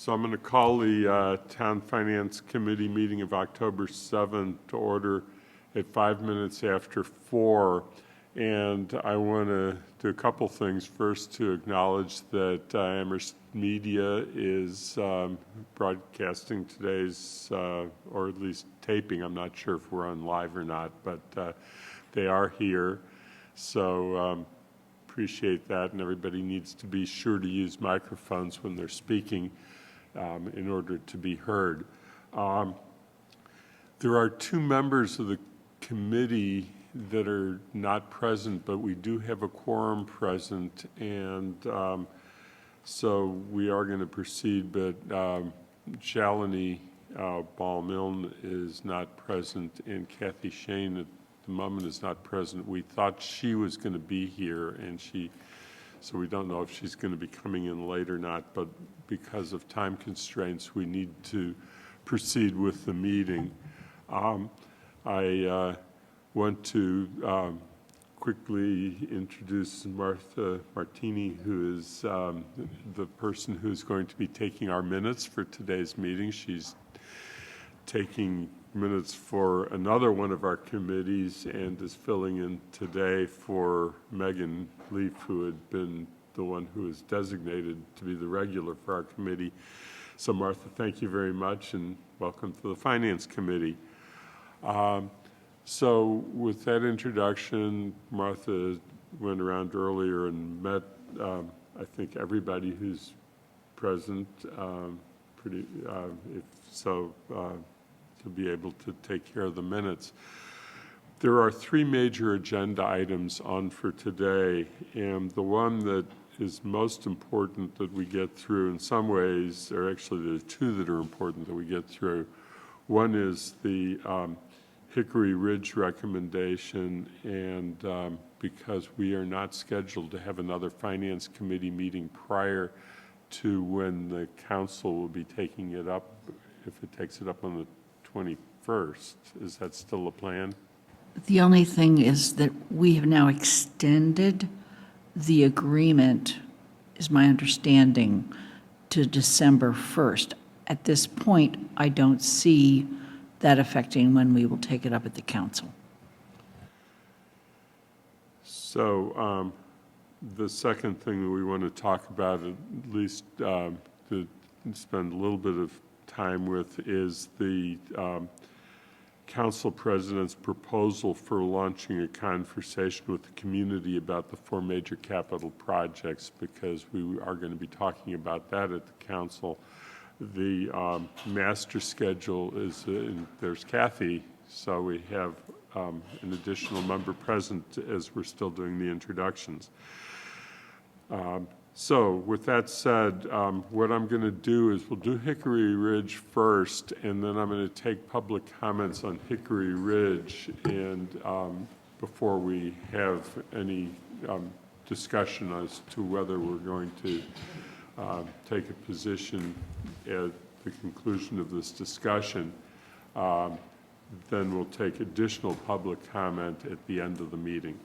So I'm going to call the Town Finance Committee meeting of October 7th to order at 5 minutes after 4. And I want to do a couple things. First, to acknowledge that Amherst Media is broadcasting today's, or at least taping. I'm not sure if we're on live or not, but they are here. So appreciate that, and everybody needs to be sure to use microphones when they're speaking in order to be heard. There are two members of the committee that are not present, but we do have a quorum present, and so we are going to proceed, but Shalini Ball-Milne is not present, and Kathy Shane at the moment is not present. We thought she was going to be here, and so we don't know if she's going to be coming in late or not, but because of time constraints, we need to proceed with the meeting. I want to quickly introduce Martha Martini, who is the person who's going to be taking our minutes for today's meeting. She's taking minutes for another one of our committees and is filling in today for Megan Leaf, who had been the one who was designated to be the regular for our committee. So Martha, thank you very much and welcome to the Finance Committee. So with that introduction, Martha went around earlier and met, I think, everybody who's present, to be able to take care of the minutes. There are three major agenda items on for today, and the one that is most important that we get through in some ways, or actually there are two that are important that we get through. One is the Hickory Ridge recommendation, and because we are not scheduled to have another Finance Committee meeting prior to when the Council will be taking it up, if it takes it up on the 21st. Is that still a plan? The only thing is that we have now extended the agreement, is my understanding, to December 1st. At this point, I don't see that affecting when we will take it up at the council. So the second thing that we want to talk about, at least to spend a little bit of time with, is the Council President's proposal for launching a conversation with the community about the four major capital projects, because we are going to be talking about that at the Council. The master schedule is, there's Kathy, so we have an additional member present as we're still doing the introductions. So with that said, what I'm going to do is we'll do Hickory Ridge first, and then I'm going to take public comments on Hickory Ridge, and before we have any discussion as to whether we're going to take a position at the conclusion of this discussion, then we'll take additional public comment at the end of the meeting.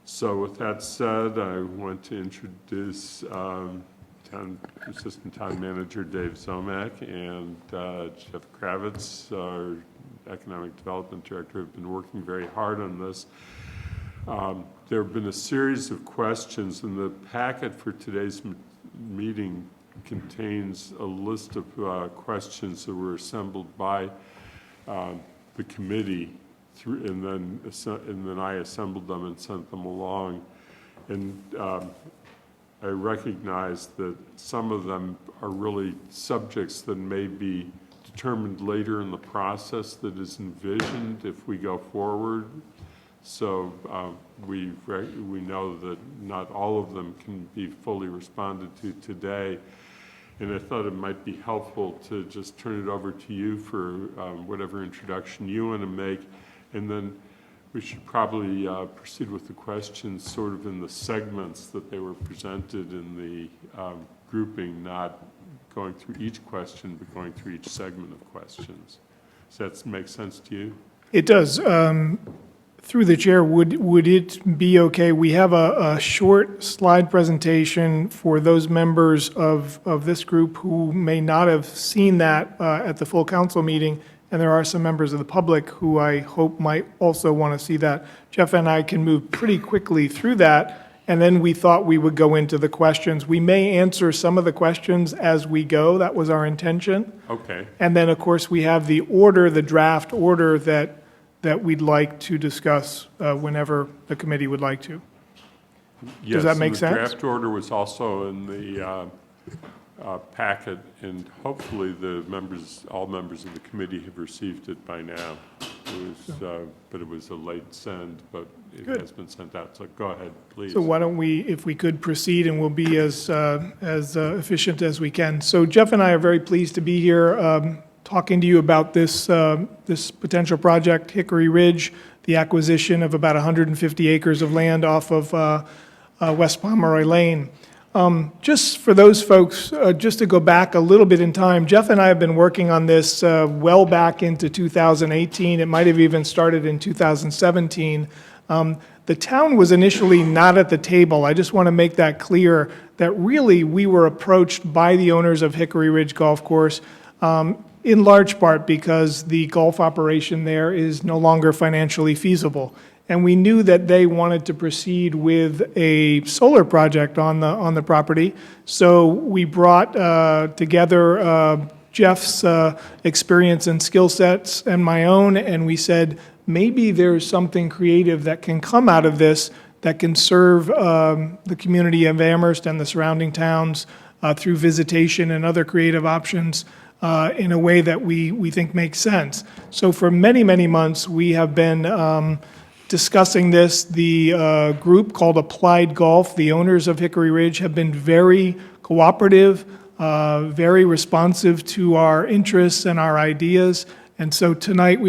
So with that said, I want to introduce Assistant Town Manager Dave Zomack and Jeff Kravitz, our Economic Development Director, have been working very hard on this. There have been a series of questions, and the packet for today's meeting contains a list of questions that were assembled by the committee, and then I assembled them and sent them along. And I recognize that some of them are really subjects that may be determined later in the process that is envisioned if we go forward. So we know that not all of them can be fully responded to today. And I thought it might be helpful to just turn it over to you for whatever introduction you want to make. And then we should probably proceed with the questions sort of in the segments that they were presented in the grouping, not going through each question, but going through each segment of questions. Does that make sense to you? It does. Through the chair, would it be okay? We have a short slide presentation for those members of this group who may not have seen that at the full council meeting, and there are some members of the public who I hope might also want to see that. Jeff and I can move pretty quickly through that, and then we thought we would go into the questions. We may answer some of the questions as we go. That was our intention. Okay. And then, of course, we have the order, the draft order that we'd like to discuss whenever the committee would like to. Yes, that make and sense? the draft order was also in the packet, and hopefully all members of the committee have received it by now. But it was a late send, but it Good. has been sent out, so go ahead, please. So why don't we, if we could proceed, and we'll be as efficient as we can. So Jeff and I are very pleased to be here talking to you about this potential project, Hickory Ridge, the acquisition of about 150 acres of land off of West Pomeroy Lane. Just for those folks, just to go back a little bit in time, Jeff and I have been working on this well back into 2018. It might have even started in 2017. The town was initially not at the table. I just want to make that clear, that really we were approached by the owners of Hickory Ridge Golf Course, in large part because the golf operation there is no longer financially feasible. And we knew that they wanted to proceed with a solar project on the property. So we brought together Jeff's experience and skill sets and my own, and we said, maybe there's something creative that can come out of this that can serve the community of Amherst and the surrounding towns through visitation and other creative options in a way that we think makes sense. So for many, many months, we have been discussing this. The group called Applied Golf, the owners of Hickory Ridge, have been very cooperative, very responsive to our interests and our ideas. And so tonight,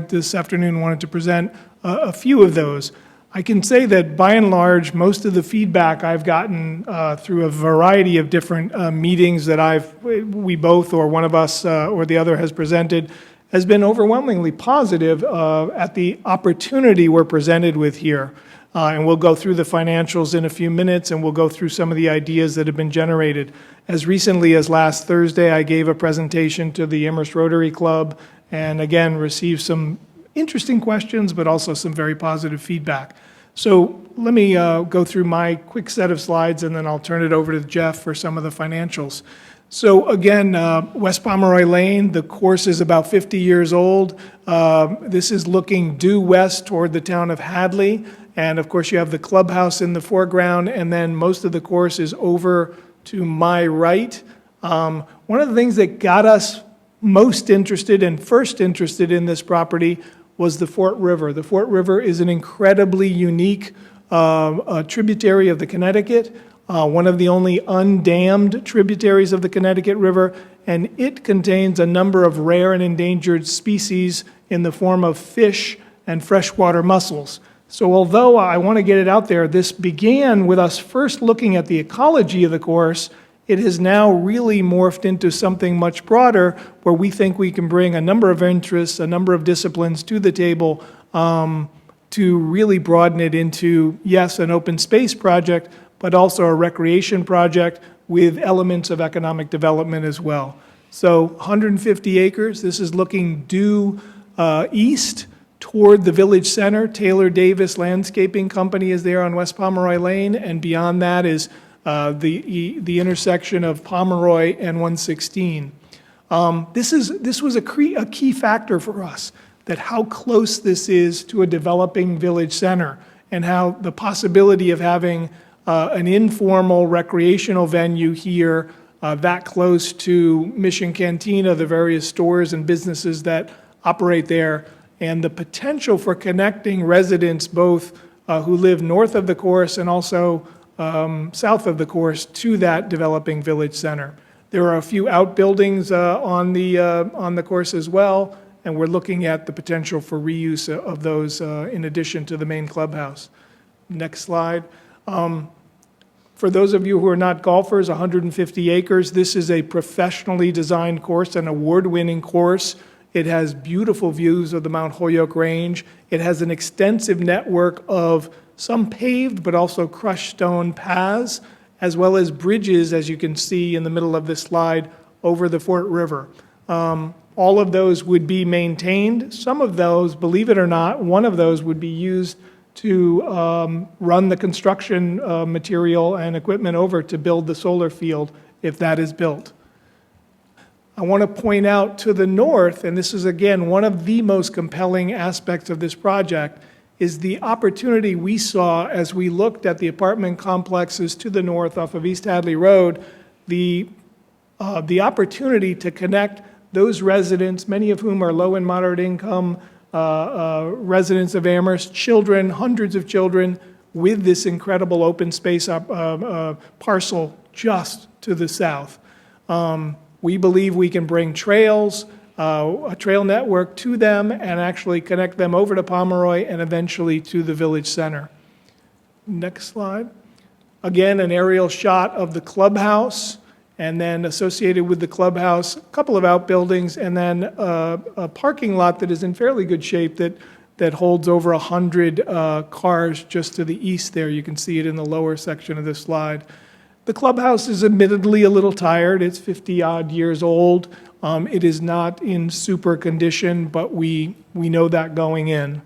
this afternoon, wanted to present a few of those. I can say that by and large, most of the feedback I've gotten through a variety of different meetings that we both or one of us or the other has presented has been overwhelmingly positive at the opportunity we're presented with here. And we'll go through the financials in a few minutes, and we'll go through some of the ideas that have been generated. As recently as last Thursday, I gave a presentation to the Amherst Rotary Club, and again, received some interesting questions, but also some very positive feedback. So let me go through my quick set of slides, and then I'll turn it over to Jeff for some of the financials. So again, West Pomeroy Lane, the course is about 50 years old. This is looking due west toward the town of Hadley. And of course, you have the clubhouse in the foreground, and then most of the course is over to my right. One of the things that got us most interested and first interested in this property was the Fort River. The Fort River is an incredibly unique tributary of the Connecticut, one of the only undammed tributaries of the Connecticut River, and it contains a number of rare and endangered species in the form of fish and freshwater mussels. So although I want to get it out there, this began with us first looking at the ecology of the course. It has now really morphed into something much broader, where we think we can bring a number of interests, a number of disciplines to the table to really broaden it into, yes, an open space project, but also a recreation project with elements of economic development as well. So 150 acres, this is looking due east toward the village center. Taylor Davis Landscaping Company is there on West Pomeroy Lane, and beyond that is the intersection of Pomeroy and 116. This was a key factor for us, that how close this is to a developing village center, and how the possibility of having an informal recreational venue here that close to Mission Cantina, the various stores and businesses that operate there, and the potential for connecting residents both who live north of the course and also south of the course to that developing village center. There are a few outbuildings on the course as well, and we're looking at the potential for reuse of those in addition to the main clubhouse. Next slide. For those of you who are not golfers, 150 acres. This is a professionally designed course, an award-winning course. It has beautiful views of the Mount Holyoke Range. It has an extensive network of some paved but also crushed stone paths, as well as bridges, as you can see in the middle of this slide, over the Fort River. All of those would be maintained. Some of those, believe it or not, one of those would be used to run the construction material and equipment over to build the solar field, if that is built. I want to point out to the north, and this is again one of the most compelling aspects of this project, is the opportunity we saw as we looked at the apartment complexes to the north off of East Hadley Road, the opportunity to connect those residents, many of whom are low and moderate income residents of Amherst, children, hundreds of children, with this incredible open space parcel just to the south. We believe we can bring trails, a trail network to them, and actually connect them over to Pomeroy and eventually to the village center. Next slide. Again, an aerial shot of the clubhouse, and then associated with the clubhouse, a couple of outbuildings, and then a parking lot that is in fairly good shape that holds over 100 cars just to the east there. You can see it in the lower section of this slide. The clubhouse is admittedly a little tired. It's 50-odd years old. It is not in super condition, but we know that going in.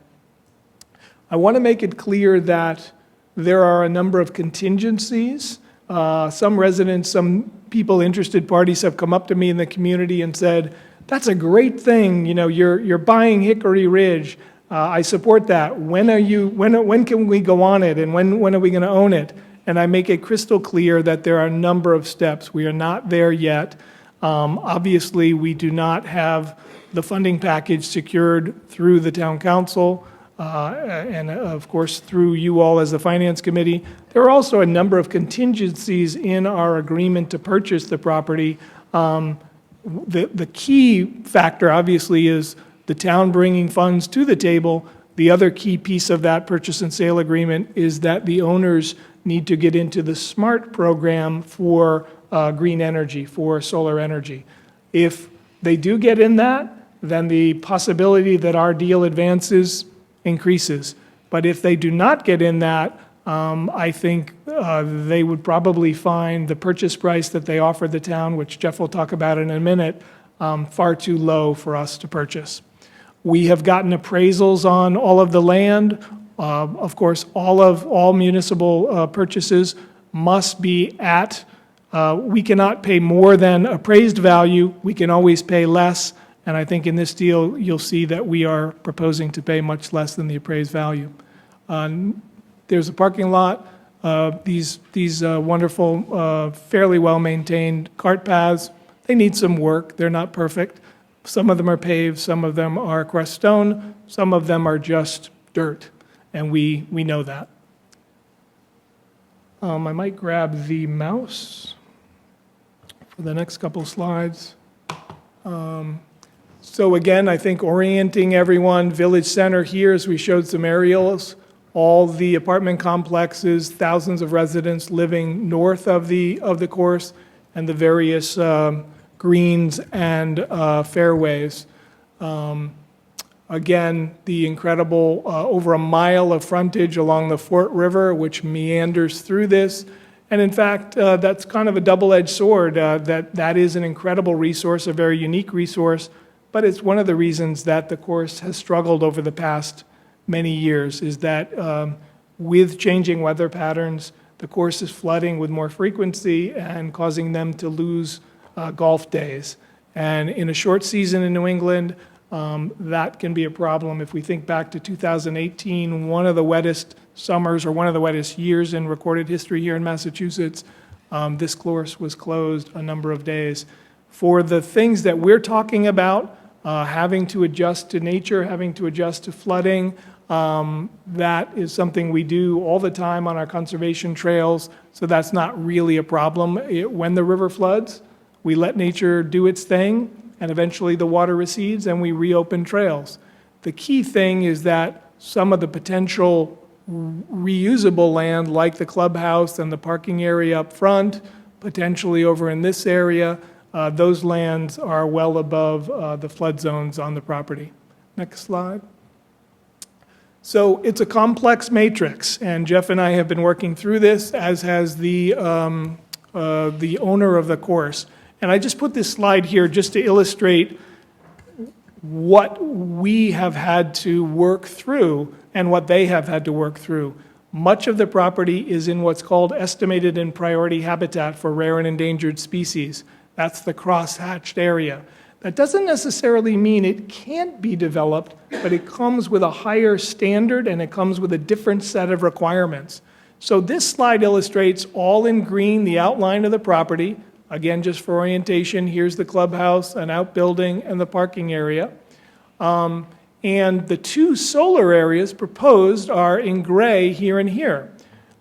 I want to make it clear that there are a number of contingencies. Some residents, some people, interested parties have come up to me in the community and said, "That's a great thing. You know, you're buying Hickory Ridge. I support that. When can we go on it, and when are we going to own it?" And I make it crystal clear that there are a number of steps. We are not there yet. Obviously, we do not have the funding package secured through the town council, and of course through you all as the finance committee. There are also a number of contingencies in our agreement to purchase the property. The key factor obviously is the town bringing funds to the table. The other key piece of that purchase and sale agreement is that the owners need to get into the SMART program for green energy, for solar energy. If they do get in that, then the possibility that our deal advances increases. But if they do not get in that, I think they would probably find the purchase price that they offered the town, which Jeff will talk about in a minute, far too low for us to purchase. We have gotten appraisals on all of the land. Of course, all municipal purchases must be at, we cannot pay more than appraised value. We can always pay less. And I think in this deal, you'll see that we are proposing to pay much less than the appraised value. There's a parking lot. These wonderful, fairly well-maintained cart paths, they need some work. They're not perfect. Some of them are paved, some of them are crushed stone, some of them are just dirt, and we know that. I might grab the mouse for the next couple slides. So again, I think orienting everyone, Village Center here, as we showed some aerials, all the apartment complexes, thousands of residents living north of the course, and the various greens and fairways. Again, the incredible over a mile of frontage along the Fort River, which meanders through this. And in fact, that's kind of a double-edged sword. That is an incredible resource, a very unique resource, but it's one of the reasons that the course has struggled over the past many years, is that with changing weather patterns, the course is flooding with more frequency and causing them to lose golf days. And in a short season in New England, that can be a problem. If we think back to 2018, one of the wettest summers or one of the wettest years in recorded history here in Massachusetts, this course was closed a number of days. For the things that we're talking about, having to adjust to nature, having to adjust to flooding, that is something we do all the time on our conservation trails, so that's not really a problem. When the river floods, we let nature do its thing, and eventually the water recedes and we reopen trails. The key thing is that some of the potential reusable land, like the clubhouse and the parking area up front, potentially over in this area, those lands are well above the flood zones on the property. Next slide. So it's a complex matrix, and Jeff and I have been working through this, as has the owner of the course. And I just put this slide here just to illustrate what we have had to work through and what they have had to work through. Much of the property is in what's called estimated and priority habitat for rare and endangered species. That's the cross-hatched area. That doesn't necessarily mean it can't be developed, but it comes with a higher standard and it comes with a different set of requirements. So this slide illustrates, all in green, the outline of the property. Again, just for orientation, here's the clubhouse, an outbuilding, and the parking area. And the two solar areas proposed are in gray here and here.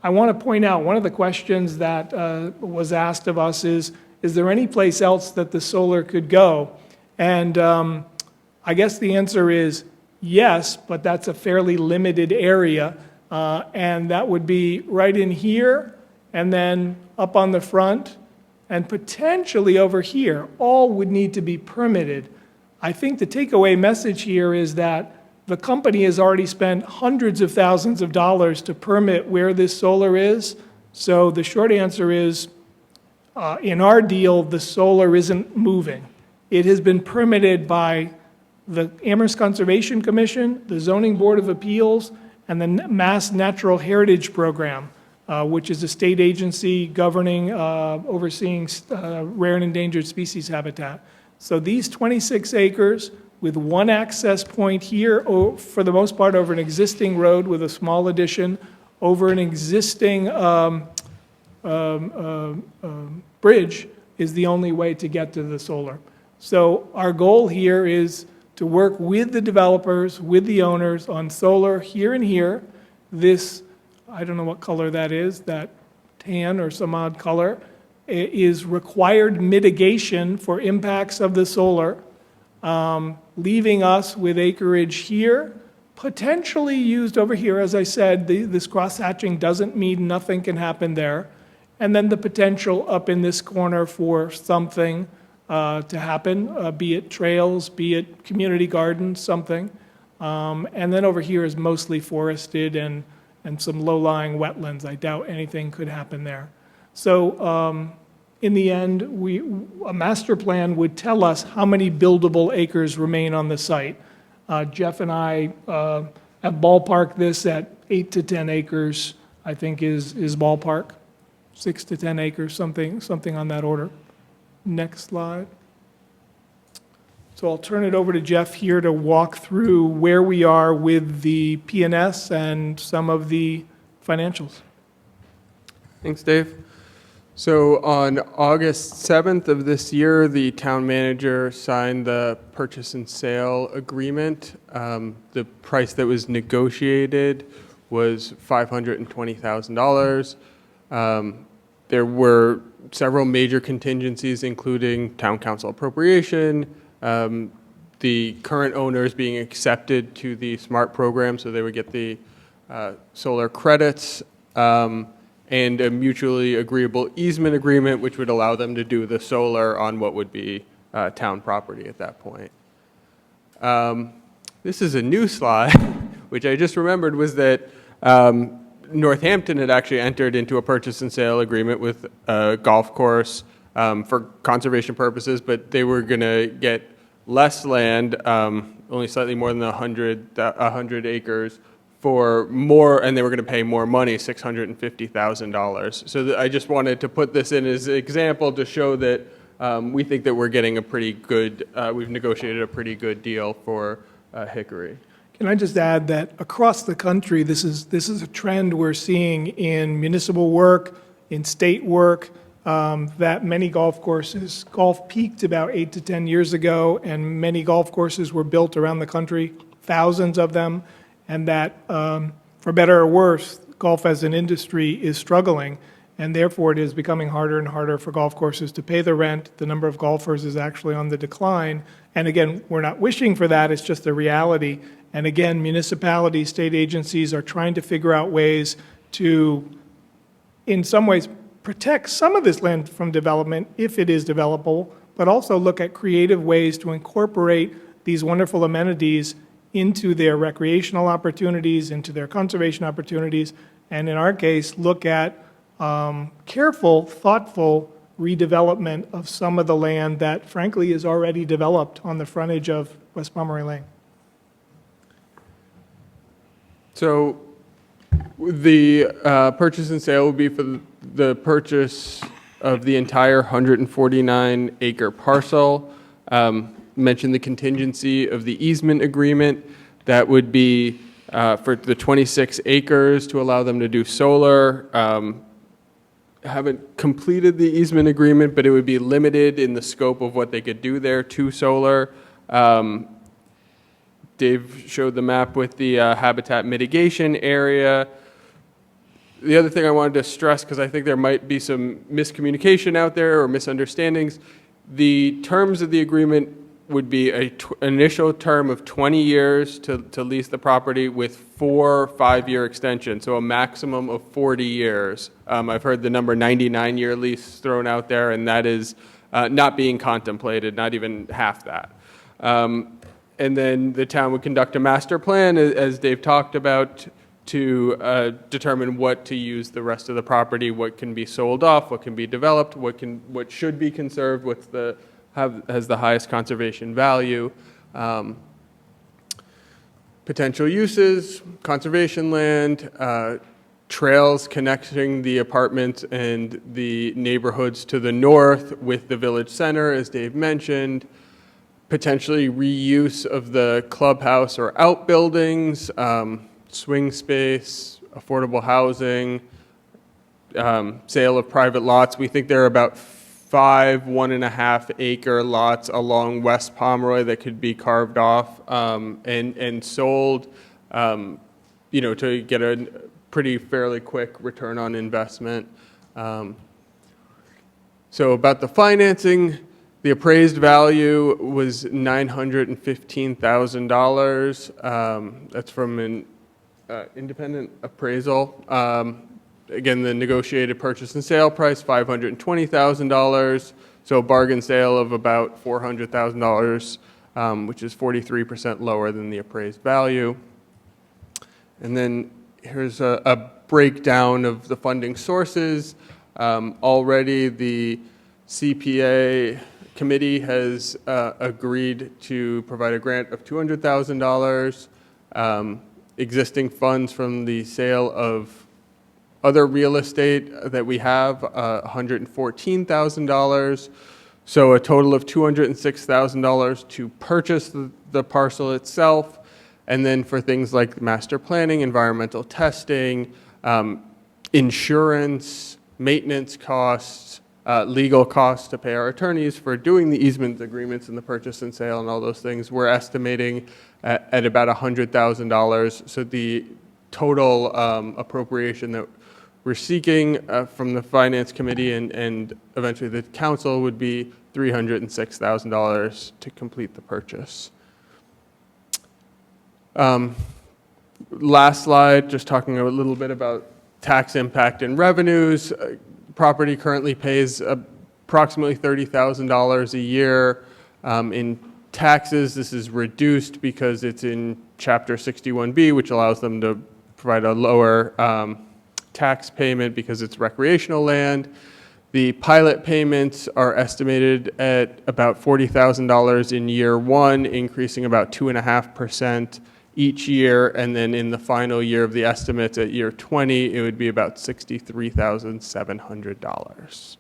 I want to point out, one of the questions that was asked of us is there any place else that the solar could go? And I guess the answer is yes, but that's a fairly limited area. And that would be right in here, and then up on the front, and potentially over here. All would need to be permitted. I think the takeaway message here is that the company has already spent hundreds of thousands of dollars to permit where this solar is. So the short answer is, in our deal, the solar isn't moving. It has been permitted by the Amherst Conservation Commission, the Zoning Board of Appeals, and the Mass Natural Heritage Program, which is a state agency governing, overseeing rare and endangered species habitat. So these 26 acres with one access point here, for the most part over an existing road with a small addition, over an existing bridge, is the only way to get to the solar. So our goal here is to work with the developers, with the owners on solar here and here. This, I don't know what color that is, that tan or some odd color, is required mitigation for impacts of the solar, leaving us with acreage here, potentially used over here. As I said, this cross-hatching doesn't mean nothing can happen there. And then the potential up in this corner for something to happen, be it trails, be it community gardens, something. And then over here is mostly forested and some low-lying wetlands. I doubt anything could happen there. So in the end, a master plan would tell us how many buildable acres remain on the site. Jeff and I have ballparked this at 8 to 10 acres, I think is ballpark. 6 to 10 acres, something on that order. Next slide. So I'll turn it over to Jeff here to walk through where we are with the P&S and some of the financials. Thanks, Dave. So on August 7th of this year, the town manager signed the purchase and sale agreement. The price that was negotiated was $520,000. There were several major contingencies, including town council appropriation, the current owners being accepted to the SMART program, so they would get the solar credits, and a mutually agreeable easement agreement, which would allow them to do the solar on what would be town property at that point. This is a new slide, which I just remembered was that Northampton had actually entered into a purchase and sale agreement with a golf course for conservation purposes, but they were going to get less land, only slightly more than 100 acres, for more, and they were going to pay more money, $650,000. So I just wanted to put this in as an example to show that we think that we're getting a pretty good, we've negotiated a pretty good deal for Hickory. Can I just add that across the country, this is a trend we're seeing in municipal work, in state work, that many golf peaked about 8 to 10 years ago, and many golf courses were built around the country, thousands of them, and that, for better or worse, golf as an industry is struggling, and therefore it is becoming harder and harder for golf courses to pay the rent. The number of golfers is actually on the decline, and again, we're not wishing for that, it's just a reality. And again, municipalities, state agencies are trying to figure out ways to, in some ways, protect some of this land from development if it is developable, but also look at creative ways to incorporate these wonderful amenities into their recreational opportunities, into their conservation opportunities, and in our case, look at careful, thoughtful redevelopment of some of the land that frankly is already developed on the frontage of West Pomeroy Lane. So the purchase and sale will be for the purchase of the entire 149-acre parcel. Mentioned the contingency of the easement agreement. That would be for the 26 acres to allow them to do solar. Haven't completed the easement agreement, but it would be limited in the scope of what they could do there to solar. Dave showed the map with the habitat mitigation area. The other thing I wanted to stress, because I think there might be some miscommunication out there or misunderstandings, the terms of the agreement would be an initial term of 20 years to lease the property with 4 5-year extensions, so a maximum of 40 years. I've heard the number 99-year lease thrown out there, and that is not being contemplated, not even half that. And then the town would conduct a master plan, as Dave talked about, to determine what to use the rest of the property, what can be sold off, what can be developed, what should be conserved, has the highest conservation value. Potential uses, conservation land, trails connecting the apartments and the neighborhoods to the north with the village center, as Dave mentioned. Potentially reuse of the clubhouse or outbuildings, swing space, affordable housing, sale of private lots. We think there are about 5 1.5-acre lots along West Pomeroy that could be carved off and sold, to get a pretty fairly quick return on investment. So about the financing, the appraised value was $915,000. That's from an independent appraisal. Again, the negotiated purchase and sale price, $520,000. So a bargain sale of about $400,000, which is 43% lower than the appraised value. And then here's a breakdown of the funding sources. Already the CPA committee has agreed to provide a grant of $200,000. Existing funds from the sale of other real estate that we have, $114,000. So a total of $206,000 to purchase the parcel itself. And then for things like master planning, environmental testing, insurance, maintenance costs, legal costs to pay our attorneys for doing the easement agreements and the purchase and sale and all those things, we're estimating at about $100,000. So the total appropriation that we're seeking from the Finance Committee and eventually the Council would be $306,000 to complete the purchase. Last slide, just talking a little bit about tax impact and revenues. Property currently pays approximately $30,000 a year in taxes. This is reduced because it's in Chapter 61B, which allows them to provide a lower tax payment because it's recreational land. The pilot payments are estimated at about $40,000 in year 1, increasing about 2.5% each year, and then in the final year of the estimates at year 20, it would be about $63,700.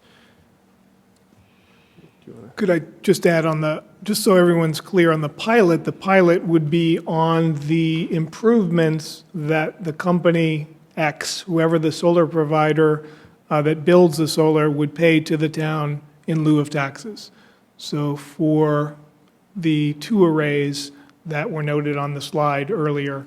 Could I just add on just so everyone's clear on the pilot would be on the improvements that the company X, whoever the solar provider that builds the solar, would pay to the town in lieu of taxes. So for the 2 arrays that were noted on the slide earlier,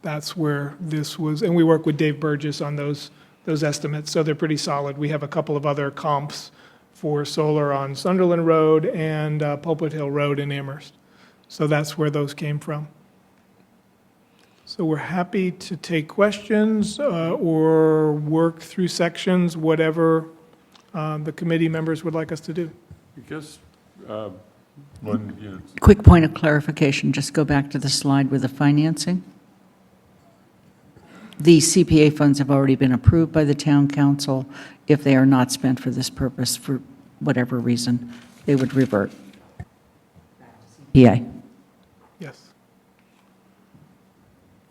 that's where this was, and we work with Dave Burgess on those estimates, so they're pretty solid. We have a couple of other comps for solar on Sunderland Road and Pulpit Hill Road in Amherst. So that's where those came from. So we're happy to take questions or work through sections, whatever the committee members would like us to do. I guess, when you, Quick point of clarification, just go back to the slide with the financing. The CPA funds have already been approved by the town council. If they are not spent for this purpose, for whatever reason, they would revert. CPA. Yes.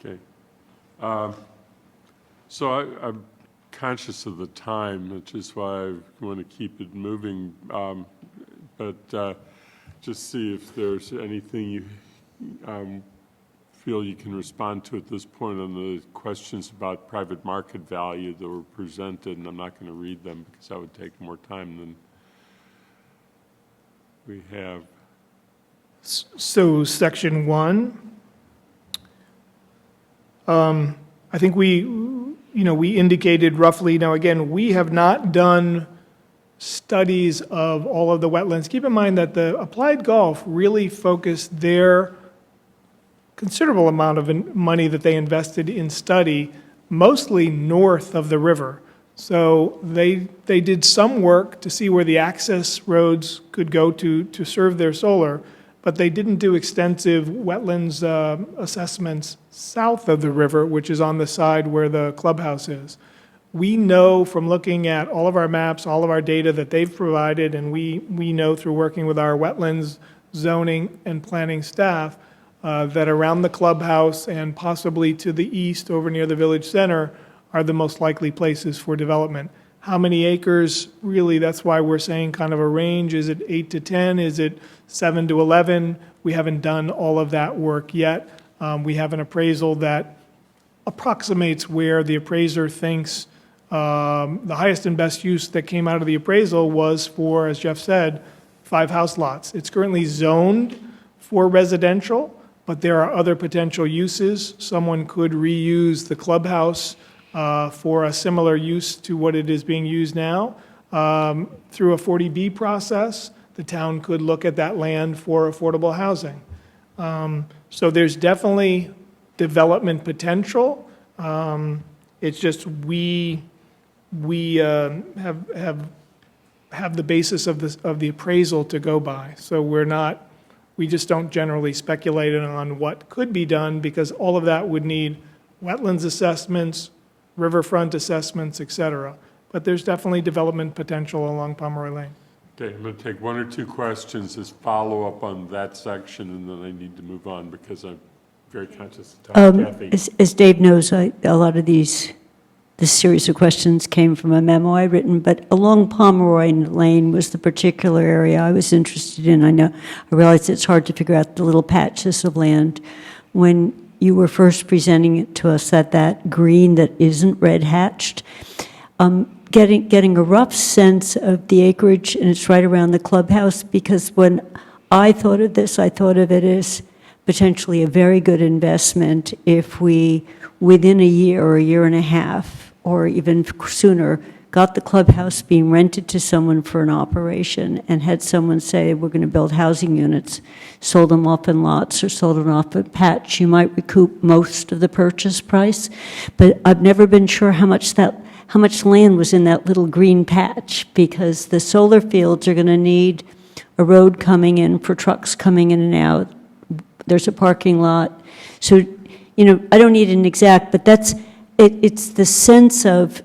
okay. So I'm conscious of the time, which is why I want to keep it moving. But just see if there's anything you feel you can respond to at this point on the questions about private market value that were presented, and I'm not going to read them because that would take more time than we have. So section 1, I think we indicated roughly, now again, we have not done studies of all of the wetlands. Keep in mind that the Applied Golf really focused their considerable amount of money that they invested in study mostly north of the river. So they did some work to see where the access roads could go to serve their solar, but they didn't do extensive wetlands assessments south of the river, which is on the side where the clubhouse is. We know from looking at all of our maps, all of our data that they've provided, and we know through working with our wetlands zoning and planning staff, that around the clubhouse and possibly to the east over near the village center are the most likely places for development. How many acres? Really, that's why we're saying kind of a range. Is it 8 to 10? Is it 7 to 11? We haven't done all of that work yet. We have an appraisal that approximates where the appraiser thinks the highest and best use that came out of the appraisal was for, as Jeff said, 5 house lots. It's currently zoned for residential, but there are other potential uses. Someone could reuse the clubhouse for a similar use to what it is being used now. Through a 40B process, the town could look at that land for affordable housing. So there's definitely development potential. It's just we have the basis of the appraisal to go by. So we just don't generally speculate on what could be done because all of that would need wetlands assessments, riverfront assessments, et cetera. But there's definitely development potential along Pomeroy Lane. Okay, I'm going to take 1 or 2 questions as follow-up on that section, and then I need to move on because I'm very conscious of time. Kathy? As Dave knows, a lot of this series of questions came from a memo I written, but along Pomeroy Lane was the particular area I was interested in. I realize it's hard to figure out the little patches of land. When you were first presenting it to us, that green that isn't red hatched, getting a rough sense of the acreage, and it's right around the clubhouse, because when I thought of this, I thought of it as potentially a very good investment if we, within a year or a year and a half, or even sooner, got the clubhouse being rented to someone for an operation and had someone say, we're going to build housing units, sold them off in lots or sold them off in patch, you might recoup most of the purchase price. But I've never been sure how much land was in that little green patch, because the solar fields are going to need a road coming in for trucks coming in and out. There's a parking lot. So, I don't need an exact, but it's the sense of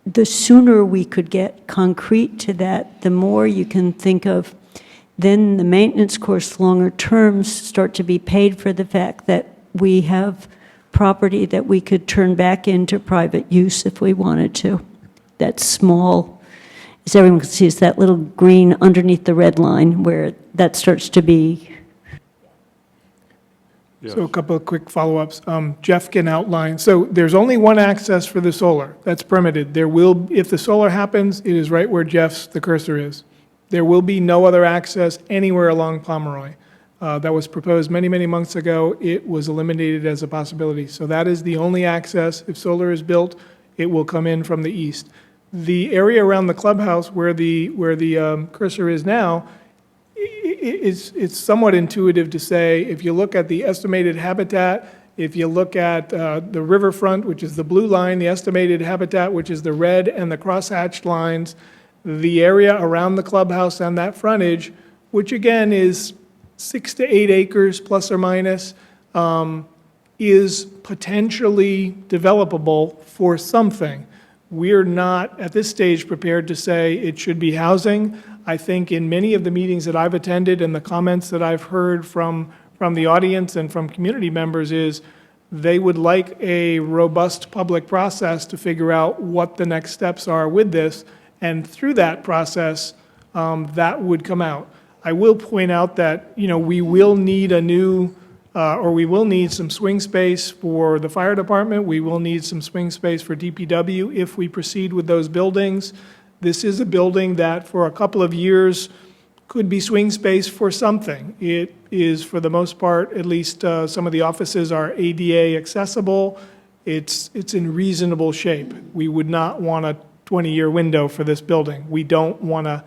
the sooner we could get concrete to that, the more you can think of then the maintenance costs longer terms start to be paid for the fact that we have property that we could turn back into private use if we wanted to. That small, as everyone can see, is that little green underneath the red line where that starts to be. So a couple of quick follow-ups. Jeff can outline. So there's only one access for the solar. That's permitted. There will, if the solar happens, it is right where the cursor is. There will be no other access anywhere along Pomeroy. That was proposed many, many months ago. It was eliminated as a possibility. So that is the only access. If solar is built, it will come in from the east. The area around the clubhouse where the cursor is now, it's somewhat intuitive to say, if you look at the estimated habitat, if you look at the riverfront, which is the blue line, the estimated habitat, which is the red, and the crosshatched lines, the area around the clubhouse and that frontage, which again is 6 to 8 acres plus or minus, is potentially developable for something. We're not, at this stage, prepared to say it should be housing. I think in many of the meetings that I've attended and the comments that I've heard from the audience and from community members is they would like a robust public process to figure out what the next steps are with this, and through that process, that would come out. I will point out that, we will need a new, we will need some swing space for the fire department. We will need some swing space for DPW if we proceed with those buildings. This is a building that for a couple of years could be swing space for something. It is, for the most part, at least some of the offices are ADA accessible. It's in reasonable shape. We would not want a 20-year window for this building. We don't want to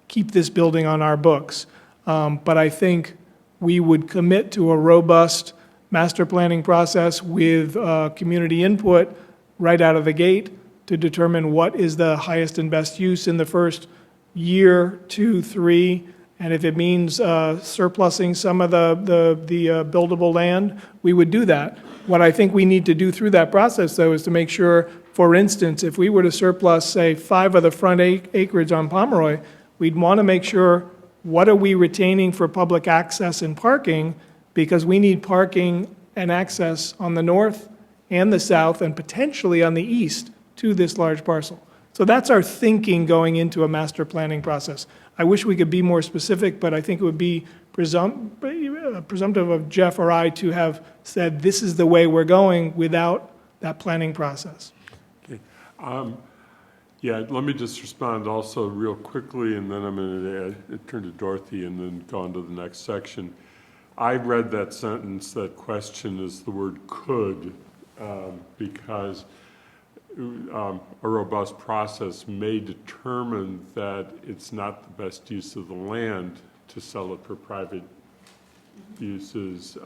keep this building on our books. But I think we would commit to a robust master planning process with community input right out of the gate to determine what is the highest and best use in the first year, 2, 3, and if it means surplusing some of the buildable land, we would do that. What I think we need to do through that process, though, is to make sure, for instance, if we were to surplus, say, 5 of the front acreage on Pomeroy, we'd want to make sure what are we retaining for public access and parking, because we need parking and access on the north and the south and potentially on the east to this large parcel. So that's our thinking going into a master planning process. I wish we could be more specific, but I think it would be presumptive of Jeff or I to have said this is the way we're going without that planning process. Okay. Yeah, let me just respond also real quickly, and then I'm going to turn to Dorothy and then go on to the next section. I read that sentence, that question, as the word could, because a robust process may determine that it's not the best use of the land to sell it for private uses,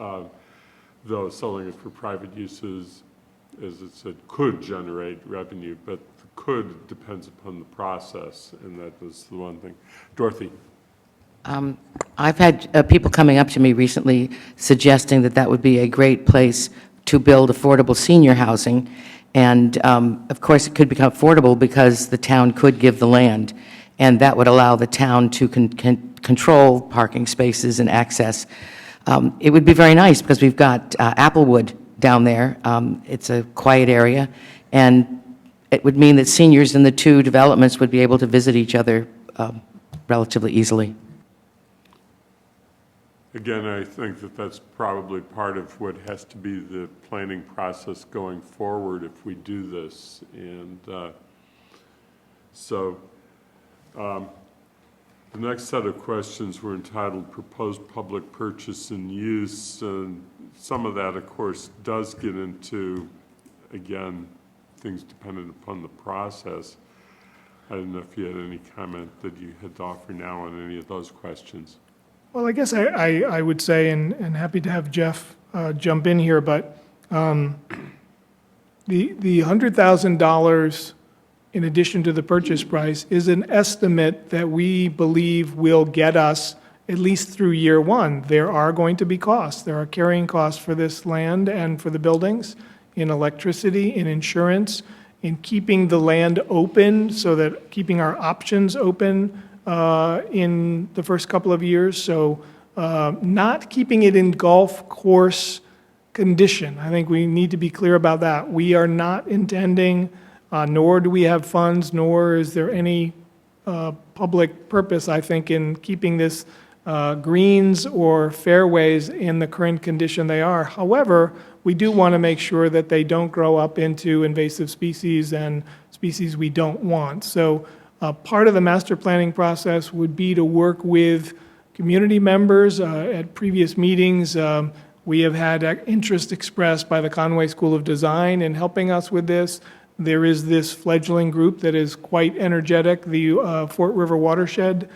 though selling it for private uses, as it said, could generate revenue, but could depends upon the process, and that was the one thing. Dorothy. I've had people coming up to me recently suggesting that that would be a great place to build affordable senior housing. And of course, it could become affordable because the town could give the land, and that would allow the town to control parking spaces and access. It would be very nice because we've got Applewood down there. It's a quiet area, and it would mean that seniors in the 2 developments would be able to visit each other relatively easily. Again, I think that that's probably part of what has to be the planning process going forward if we do this. And the next set of questions were entitled Proposed Public Purchase and Use. And some of that, of course, does get into, again, things dependent upon the process. I don't know if you had any comment that you had to offer now on any of those questions. Well, I guess I would say, and happy to have Jeff jump in here, but the $100,000 in addition to the purchase price is an estimate that we believe will get us at least through year 1. There are going to be costs. There are carrying costs for this land and for the buildings, in electricity, in insurance, in keeping the land open so that keeping our options open in the first couple of years. So not keeping it in golf course condition. I think we need to be clear about that. We are not intending, nor do we have funds, nor is there any public purpose, I think, in keeping this greens or fairways in the current condition they are. However, we do want to make sure that they don't grow up into invasive species and species we don't want. So part of the master planning process would be to work with community members. At previous meetings, we have had interest expressed by the Conway School of Design in helping us with this. There is this fledgling group that is quite energetic, the Fort River Watershed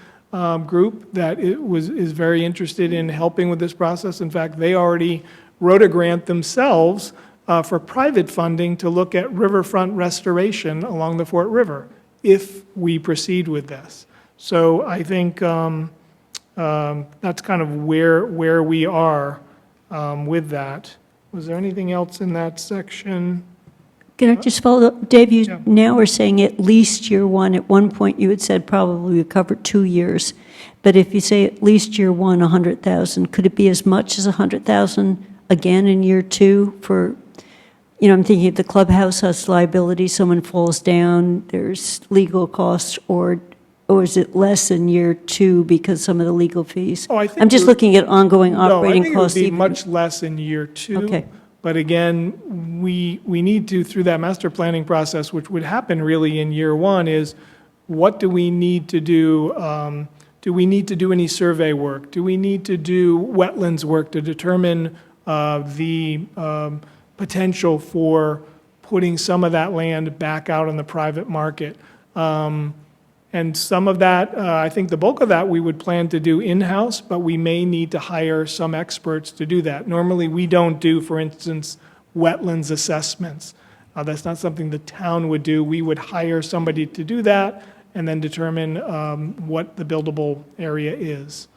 group, that is very interested in helping with this process. In fact, they already wrote a grant themselves for private funding to look at riverfront restoration along the Fort River. if we proceed with this. So I think that's kind of where we are with that. Was there anything else in that section? Can I just follow up? Dave, you Yeah. now are saying at least year one. At one point, you had said probably we covered 2 years. But if you say at least year one, 100,000, could it be as much as 100,000 again in year two for, I'm thinking of the clubhouse has liability, someone falls down, there's legal costs, or is it less in year two because some of the legal fees? Oh, I think I'm just it would- looking at ongoing No, I operating think it would costs. be even- much less in year two. Okay. But again, we need to, through that master planning process, which would happen really in year one, is what do we need to do? Do we need to do any survey work? Do we need to do wetlands work to determine the potential for putting some of that land back out on the private market? And some of that, I think the bulk of that, we would plan to do in-house, but we may need to hire some experts to do that. Normally, we don't do, for instance, wetlands assessments. That's not something the town would do. We would hire somebody to do that and then determine what the buildable area is.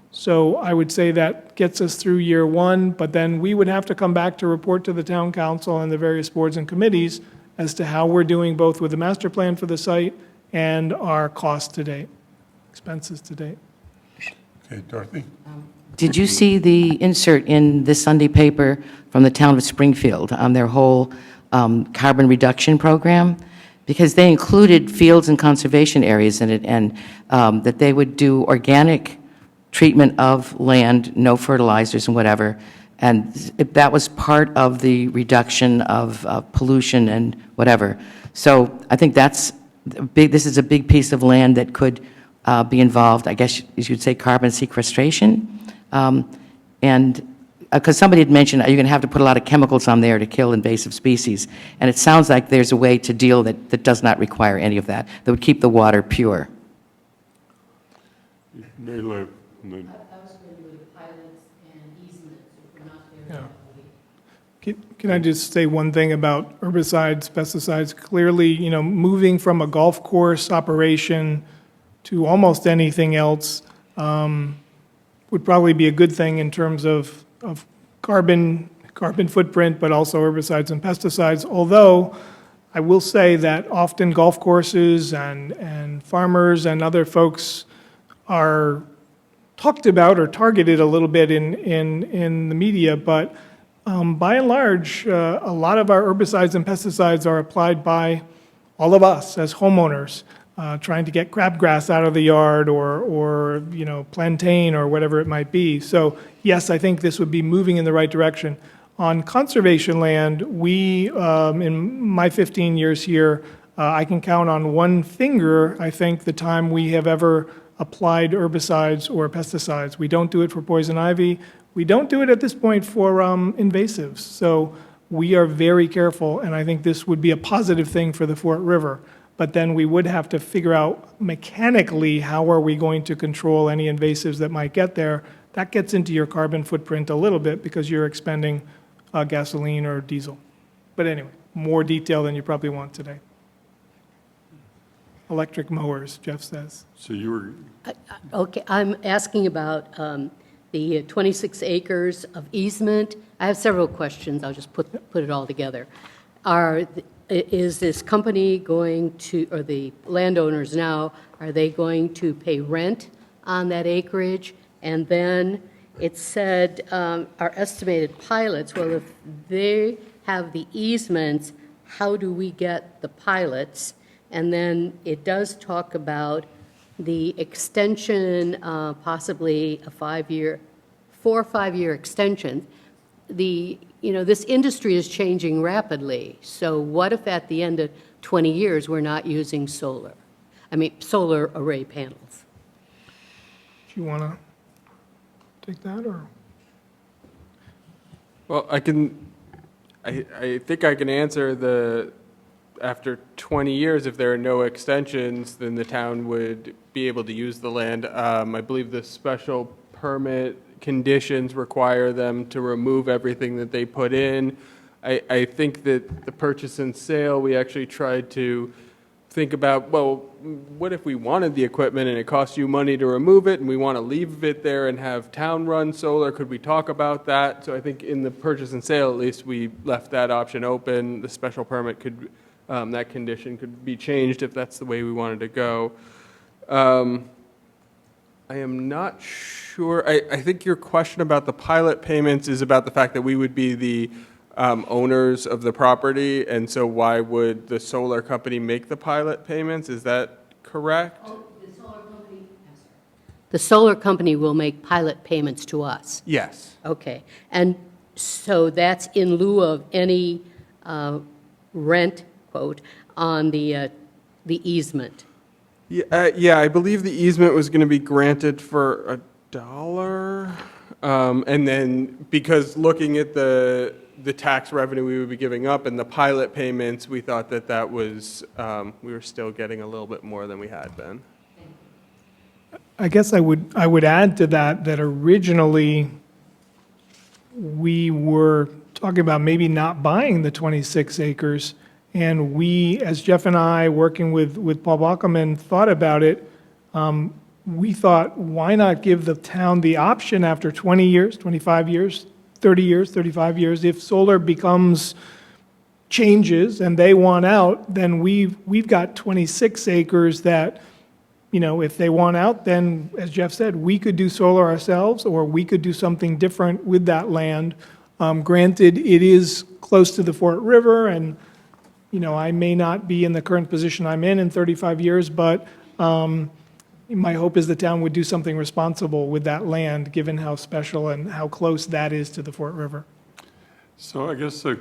So I would say that gets us through year one, but then we would have to come back to report to the town council and the various boards and committees as to how we're doing both with the master plan for the site and our costs to date, expenses to date. Okay, Dorothy? Did you see the insert in this Sunday paper from the town of Springfield on their whole carbon reduction program? Because they included fields and conservation areas in it, and that they would do organic treatment of land, no fertilizers and whatever, and that was part of the reduction of pollution and whatever. So I think that's this is a big piece of land that could be involved, I guess you should say, carbon sequestration. And because somebody had mentioned, are you going to have to put a lot of chemicals on there to kill invasive species? And it sounds like there's a way to deal that does not require any of that would keep the water pure. Mary Lou, and then- I was going to do pilots and easements, if we're not there. Yeah. Can I just say one thing about herbicides, pesticides? Clearly, moving from a golf course operation to almost anything else would probably be a good thing in terms of carbon footprint, but also herbicides and pesticides. Although I will say that often golf courses and farmers and other folks are talked about or targeted a little bit in the media, but by and large, a lot of our herbicides and pesticides are applied by all of us as homeowners, trying to get crabgrass out of the yard or plantain or whatever it might be. So yes, I think this would be moving in the right direction. On conservation land, we, in my 15 years here, I can count on one finger, I think, the time we have ever applied herbicides or pesticides. We don't do it for poison ivy. We don't do it at this point for invasives. So we are very careful, and I think this would be a positive thing for the Fort River. But then we would have to figure out mechanically how are we going to control any invasives that might get there. That gets into your carbon footprint a little bit because you're expending gasoline or diesel. But anyway, more detail than you probably want today. Electric mowers, Jeff says. so you were, Okay, I'm asking about the 26 acres of easement. I have several questions. I'll just put it all together. Is this company going to, or the landowners now, are they going to pay rent on that acreage? And then it said our estimated pilots, well, if they have the easements, how do we get the pilots? And then it does talk about the extension, possibly a 4 or 5 year extension. This industry is changing rapidly. So what if at the end of 20 years, we're not using solar array panels? Do you want to take that, or? Well, I think I can answer after 20 years, if there are no extensions, then the town would be able to use the land. I believe the special permit conditions require them to remove everything that they put in. I think that the purchase and sale, we actually tried to think about, well, what if we wanted the equipment and it costs you money to remove it and we want to leave it there and have town-run solar? Could we talk about that? So I think in the purchase and sale, at least, we left that option open. The special permit could, that condition could be changed if that's the way we wanted to go. I am not sure. I think your question about the pilot payments is about the fact that we would be the owners of the property, and so why would the solar company make the pilot payments? Is that correct? The solar company will make pilot payments to us. Yes. Okay. And so that's in lieu of any rent, quote, on the easement. Yeah, I believe the easement was going to be granted for $1. And then, because looking at the tax revenue we would be giving up and the pilot payments, we thought that that was, we were still getting a little bit more than we had been. I guess I would add to that originally we were talking about maybe not buying the 26 acres. And we, as Jeff and I, working with Paul Bockelman, thought about it. We thought, why not give the town the option after 20 years, 25 years, 30 years, 35 years, if solar changes and they want out, then we've got 26 acres that, if they want out, then, as Jeff said, we could do solar ourselves, or we could do something different with that land. Granted, it is close to the Fort River, and I may not be in the current position I'm in 35 years, but my hope is the town would do something responsible with that land, given how special and how close that is to the Fort River. So I guess the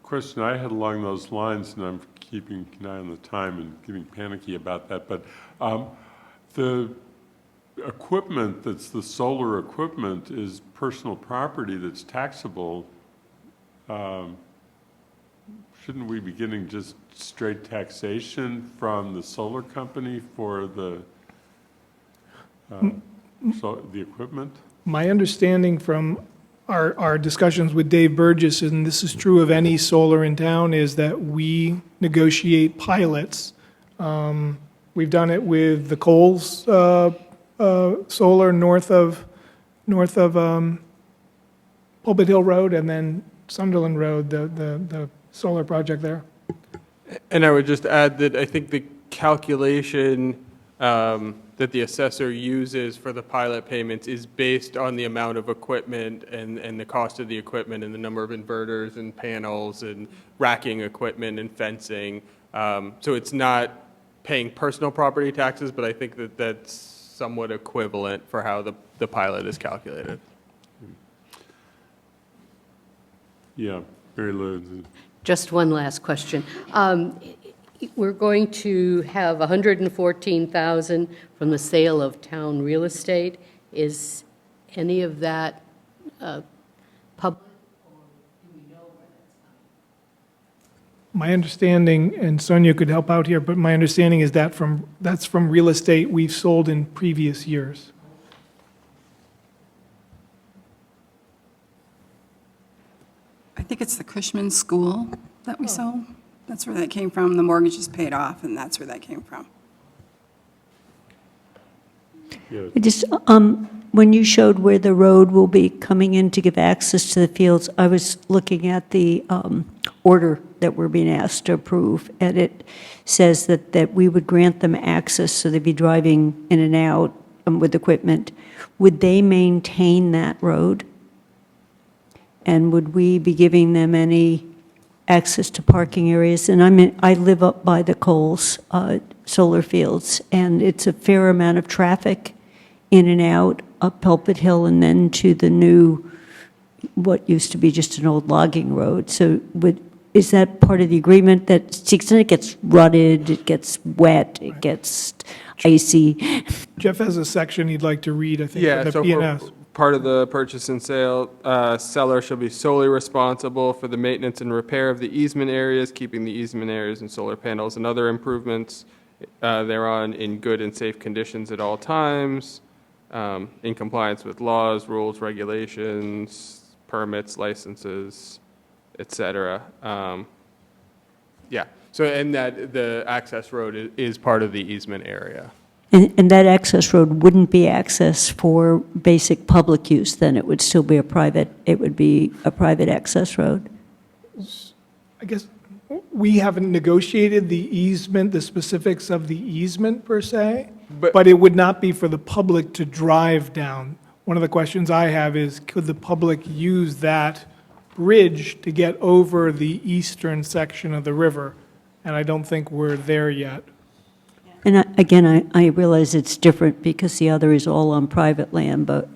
question I had along those lines, and I'm keeping an eye on the time and getting panicky about that, but the equipment that's the solar equipment is personal property that's taxable. Shouldn't we be getting just straight taxation from the solar company for the equipment? My understanding from our discussions with Dave Burgess, and this is true of any solar in town, is that we negotiate pilots. We've done it with the Coles solar north of Pulpit Hill Road, and then Sunderland Road, the solar project there. And I would just add that I think the calculation that the assessor uses for the pilot payments is based on the amount of equipment and the cost of the equipment and the number of inverters and panels and racking equipment and fencing. So it's not paying personal property taxes, but I think that that's somewhat equivalent for how the pilot is calculated. Yeah, Mary Lou. Just one last question. We're going to have $114,000 from the sale of town real estate. Is any of that public, or do we know where that's coming? My understanding, and Sonia could help out here, but my understanding is that's from real estate we've sold in previous years. I think it's the Cushman School that we sold. That's where that came from. The mortgage is paid off, and that's where that came from. Yeah. Just, when you showed where the road will be coming in to give access to the fields, I was looking at the order that we're being asked to approve, and it says that we would grant them access so they'd be driving in and out with equipment. Would they maintain that road? And would we be giving them any access to parking areas? And I live up by the Coles solar fields, and it's a fair amount of traffic in and out up Pulpit Hill and then to the new, what used to be just an old logging road. So is that part of the agreement that to the extent it gets rutted, it gets wet, it gets icy? Jeff has a section he'd like to read, I think, Yeah, for the so P&S. for part of the purchase and sale, seller shall be solely responsible for the maintenance and repair of the easement areas, keeping the easement areas and solar panels and other improvements thereon in good and safe conditions at all times, in compliance with laws, rules, regulations, permits, licenses, et cetera. Yeah, so, and that the access road is part of the easement area. And that access road wouldn't be access for basic public use, then it would still be it would be a private access road? I guess we haven't negotiated the easement, the specifics of the easement per se, but it would not be for the public to drive down. One of the questions I have is, could the public use that bridge to get over the eastern section of the river? And I don't think we're there yet. And again, I realize it's different because the other is all on private land, but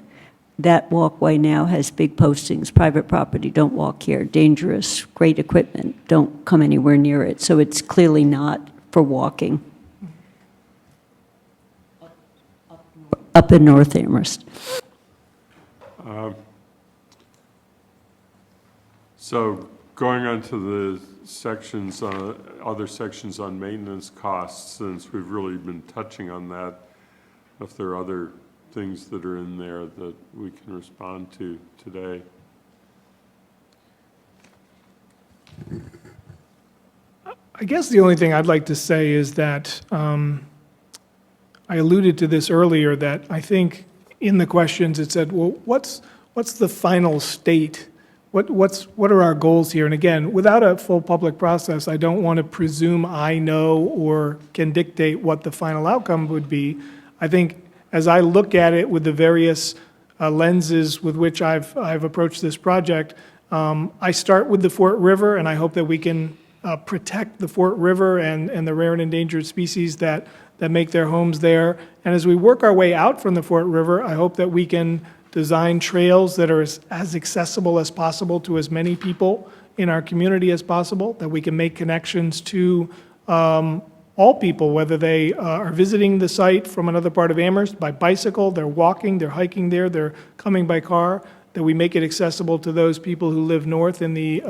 that walkway now has big postings, private property, don't walk here, dangerous, great equipment, don't come anywhere near it. So it's clearly not for walking. Up in North Amherst. So going on to the sections, other sections on maintenance costs, since we've really been touching on that, if there are other things that are in there that we can respond to today. I guess the only thing I'd like to say is that I alluded to this earlier, that I think in the questions it said, well, what's the final state? What are our goals here? And again, without a full public process, I don't want to presume I know or can dictate what the final outcome would be. I think as I look at it with the various lenses with which I've approached this project, I start with the Fort River, and I hope that we can protect the Fort River and the rare and endangered species that make their homes there. And as we work our way out from the Fort River, I hope that we can design trails that are as accessible as possible to as many people in our community as possible, that we can make connections to all people, whether they are visiting the site from another part of Amherst by bicycle, they're walking, they're hiking there, they're coming by car, that we make it accessible to those people who live north in the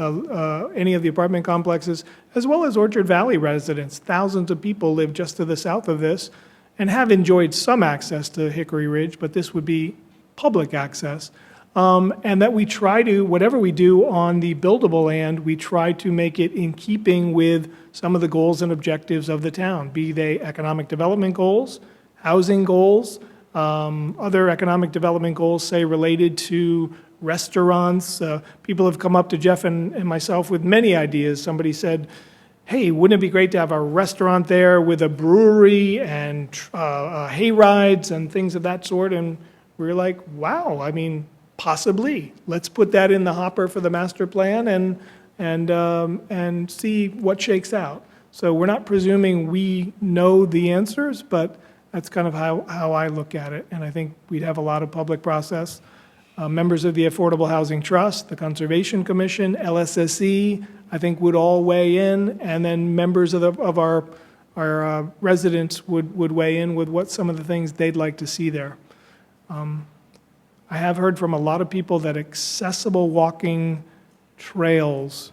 any of the apartment complexes, as well as Orchard Valley residents. Thousands of people live just to the south of this and have enjoyed some access to Hickory Ridge, but this would be public access. And that we try to, whatever we do on the buildable land, we try to make it in keeping with some of the goals and objectives of the town, be they economic development goals, housing goals, other economic development goals, say, related to restaurants. People have come up to Jeff and myself with many ideas. Somebody said, hey, wouldn't it be great to have a restaurant there with a brewery and hay rides and things of that sort? And we were like, wow, I mean, possibly. Let's put that in the hopper for the master plan and see what shakes out. So we're not presuming we know the answers, but that's kind of how I look at it. And I think we'd have a lot of public process. Members of the Affordable Housing Trust, the Conservation Commission, LSSE, I think would all weigh in, and then members of our residents would weigh in with what some of the things they'd like to see there. I have heard from a lot of people that accessible walking trails,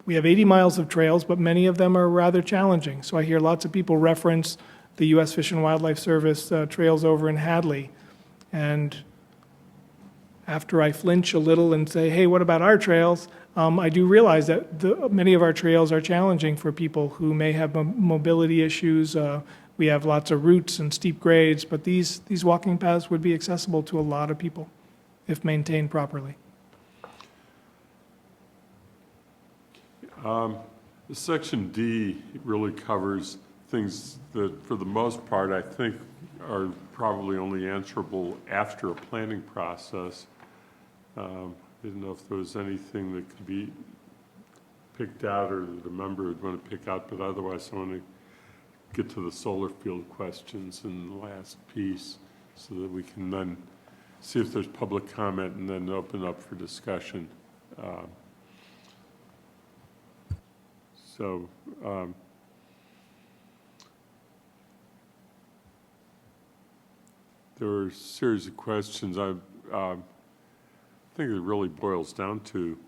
we have 80 miles of trails, but many of them are rather challenging. So I hear lots of people reference the U.S. Fish and Wildlife Service trails over in Hadley. And after I flinch a little and say, hey, what about our trails? I do realize that many of our trails are challenging for people who may have mobility issues. We have lots of routes and steep grades, but these walking paths would be accessible to a lot of people if maintained properly. Section D really covers things that, for the most part, I think are probably only answerable after a planning process. I didn't know if there was anything that could be picked out or that a member would want to pick out, but otherwise I want to get to the solar field questions in the last piece so that we can then see if there's public comment and then open up for discussion. There were a series of questions. I think it really boils down to,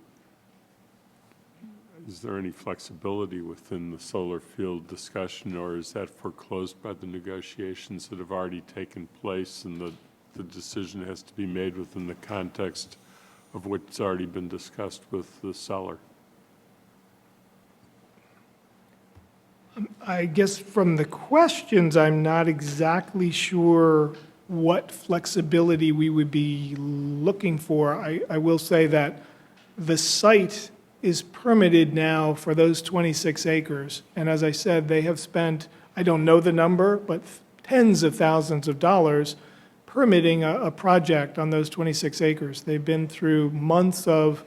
is there any flexibility within the solar field discussion, or is that foreclosed by the negotiations that have already taken place, and the decision has to be made within the context of what's already been discussed with the seller? I guess from the questions, I'm not exactly sure what flexibility we would be looking for. I will say that the site is permitted now for those 26 acres. And as I said, they have spent, I don't know the number, but tens of thousands of dollars permitting a project on those 26 acres. They've been through months of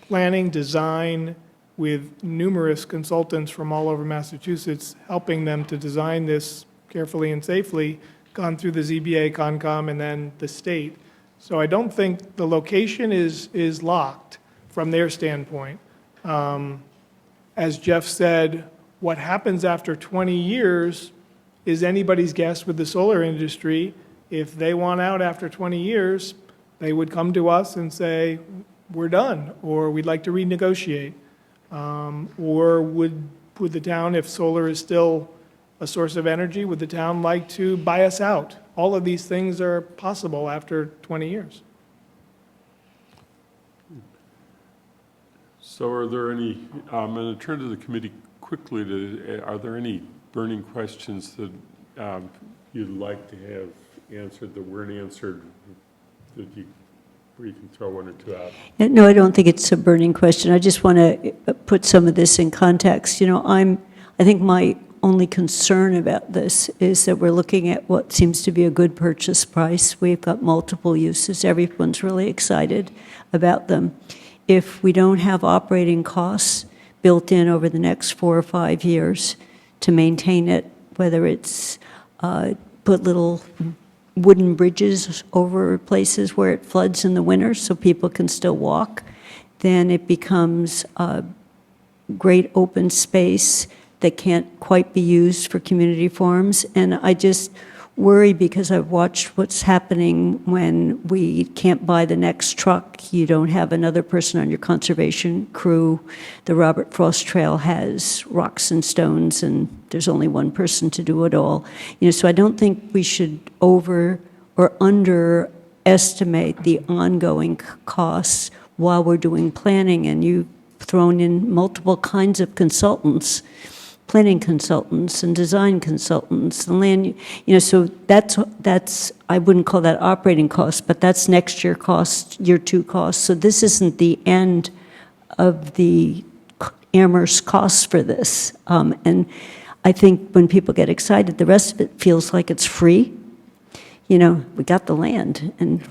planning, design, with numerous consultants from all over Massachusetts helping them to design this carefully and safely, gone through the ZBA, Concom, and then the state. So I don't think the location is locked from their standpoint. As Jeff said, what happens after 20 years is anybody's guess with the solar industry. If they want out after 20 years, they would come to us and say, we're done, or we'd like to renegotiate. Or would the town, if solar is still a source of energy, would the town like to buy us out? All of these things are possible after 20 years. So are there any, I'm going to turn to the committee quickly, are there any burning questions that you'd like to have answered that weren't answered, where you can throw one or two out? No, I don't think it's a burning question. I just want to put some of this in context. You know, I think my only concern about this is that we're looking at what seems to be a good purchase price. We've got multiple uses. Everyone's really excited about them. If we don't have operating costs built in over the next 4 or 5 years to maintain it, whether it's put little wooden bridges over places where it floods in the winter so people can still walk, then it becomes a great open space that can't quite be used for community forums. And I just worry because I've watched what's happening when we can't buy the next truck. You don't have another person on your conservation crew. The Robert Frost Trail has rocks and stones, and there's only one person to do it all. You know, so I don't think we should over or underestimate the ongoing costs while we're doing planning. And you've thrown in multiple kinds of consultants, planning consultants and design consultants, and land, you know, so that's, I wouldn't call that operating costs, but that's next year cost, year 2 costs. So this isn't the end of the Amherst costs for this. And I think when people get excited, the rest of it feels like it's free. You know, we got the land, and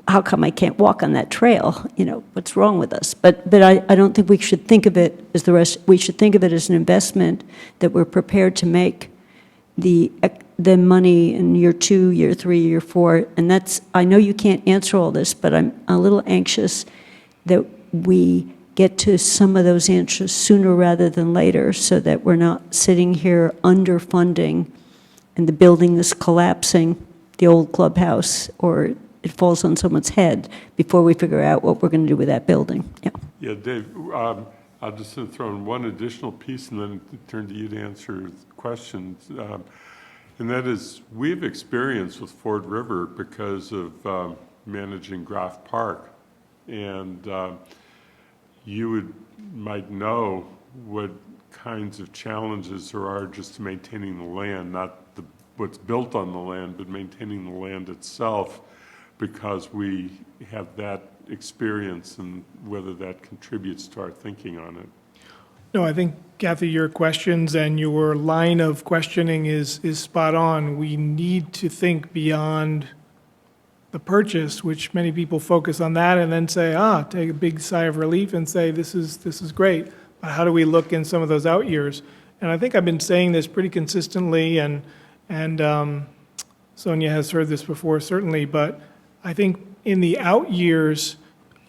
how come I can't walk on that trail? You know, what's wrong with us? But I don't think we should think of it as the rest. We should think of it as an investment that we're prepared to make the money in year 2, year 3, year 4. And that's, I know you can't answer all this, but I'm a little anxious that we get to some of those answers sooner rather than later so that we're not sitting here underfunding and the building is collapsing, the old clubhouse, or it falls on someone's head before we figure out what we're going to do with that building. Yeah. Yeah, Dave, I'll just throw in one additional piece and then turn to you to answer questions. And that is, we have experience with Ford River because of managing Groff Park. And you might know what kinds of challenges there are just to maintaining the land, not what's built on the land, but maintaining the land itself, because we have that experience and whether that contributes to our thinking on it. No, I think, Kathy, your questions and your line of questioning is spot on. We need to think beyond the purchase, which many people focus on that and then say, take a big sigh of relief and say, this is great. But how do we look in some of those out years? And I think I've been saying this pretty consistently, and Sonia has heard this before, certainly, but I think in the out years,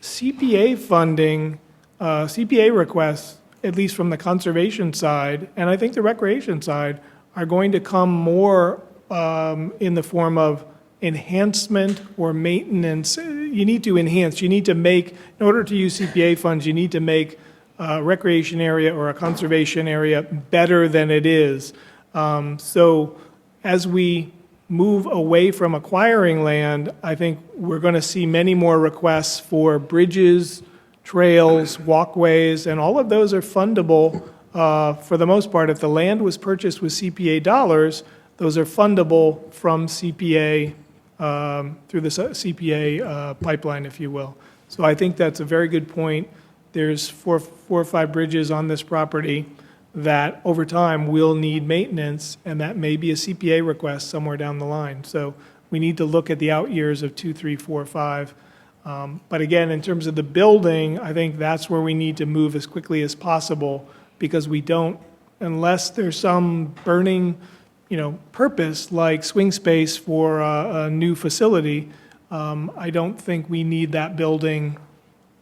CPA funding, CPA requests, at least from the conservation side, and I think the recreation side, are going to come more in the form of enhancement or maintenance. You need to enhance, you need to make, in order to use CPA funds, you need to make a recreation area or a conservation area better than it is. So as we move away from acquiring land, I think we're going to see many more requests for bridges, trails, walkways, and all of those are fundable for the most part, if the land was purchased with CPA dollars, those are fundable from CPA, through the CPA pipeline, if you will. So I think that's a very good point. There's four or five bridges on this property that over time will need maintenance, and that may be a CPA request somewhere down the line. So we need to look at the out years of 2, 3, 4, 5. But again, in terms of the building, I think that's where we need to move as quickly as possible, because we don't, unless there's some burning, purpose like swing space for a new facility, I don't think we need that building.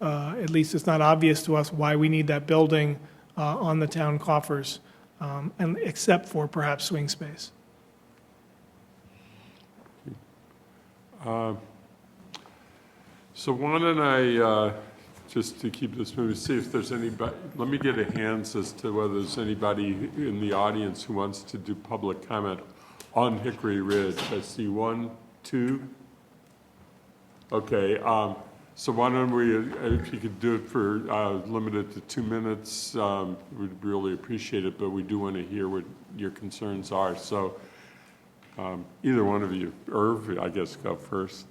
At least it's not obvious to us why we need that building on the town coffers, and except for perhaps swing space. So why don't I, just to keep this moving, see if there's anybody, let me get a hands as to whether there's anybody in the audience who wants to do public comment on Hickory Ridge. I see 1, 2. Okay, so why don't we, if you could do it for, limited to 2 minutes, we'd really appreciate it, but we do want to hear what your concerns are. So either one of you, Irv, I guess, go first.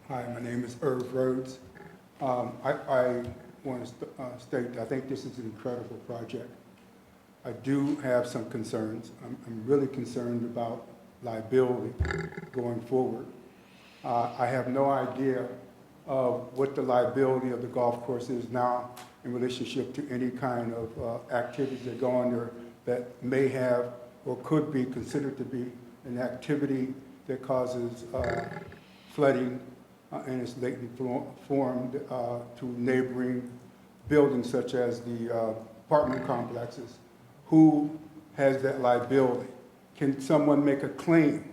Hi, my name is Irv Rhodes. I want to state, I think this is an incredible project. I do have some concerns. I'm really concerned about liability going forward. I have no idea of what the liability of the golf course is now in relationship to any kind of activities that go on there that may have or could be considered to be an activity that causes flooding in its latent form to neighboring buildings such as the apartment complexes. Who has that liability? Can someone make a claim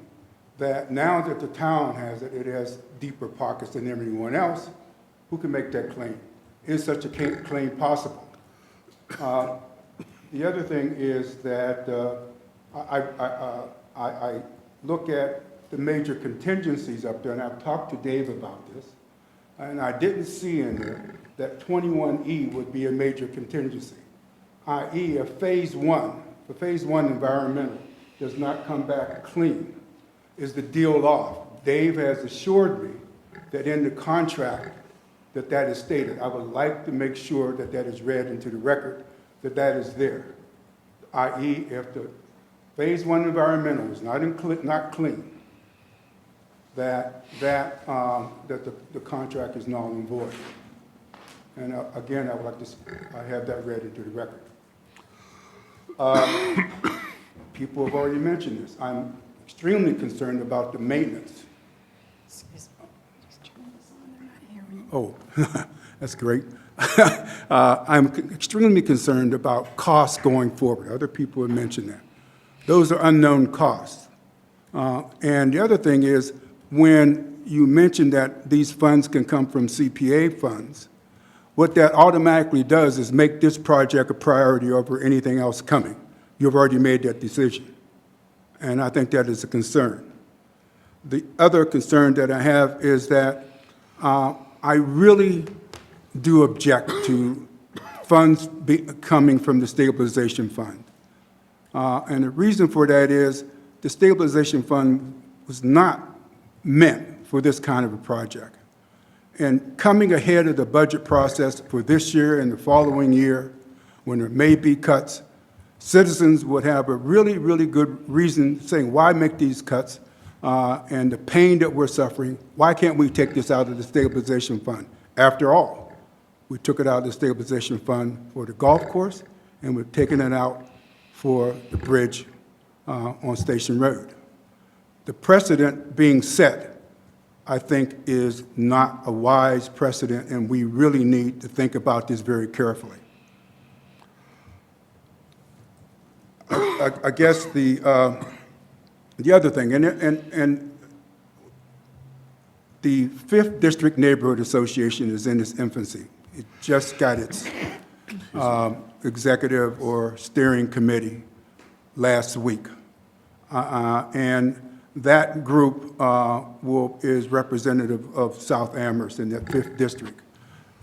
that now that the town has it, it has deeper pockets than everyone else? Who can make that claim? Is such a claim possible? The other thing is that I look at the major contingencies up there, and I've talked to Dave about this, and I didn't see in there that 21E would be a major contingency, i.e. if phase one environmental does not come back clean, is the deal off? Dave has assured me that in the contract that is stated. I would like to make sure that is read into the record, that is there, i.e. if the phase one environmental is not clean, that the contract is null and void. And again, I would like to have that read into the record. People have already mentioned this. I'm extremely concerned about the maintenance. Excuse me. Just turn this on. They're not hearing you. Oh, that's great. I'm extremely concerned about costs going forward. Other people have mentioned that. Those are unknown costs. And the other thing is, when you mention that these funds can come from CPA funds, what that automatically does is make this project a priority over anything else coming. You've already made that decision, and I think that is a concern. The other concern that I have is that I really do object to funds coming from the stabilization fund. And the reason for that is the stabilization fund was not meant for this kind of a project. And coming ahead of the budget process for this year and the following year, when there may be cuts, citizens would have a really, really good reason saying, why make these cuts? And the pain that we're suffering, why can't we take this out of the stabilization fund? After all, we took it out of the stabilization fund for the golf course, and we're taking it out for the bridge on Station Road. The precedent being set, I think, is not a wise precedent, and we really need to think about this very carefully. I guess the other thing, and the 5th District Neighborhood Association is in its infancy. It just got its executive or steering committee last week. And that group is representative of South Amherst in that 5th district.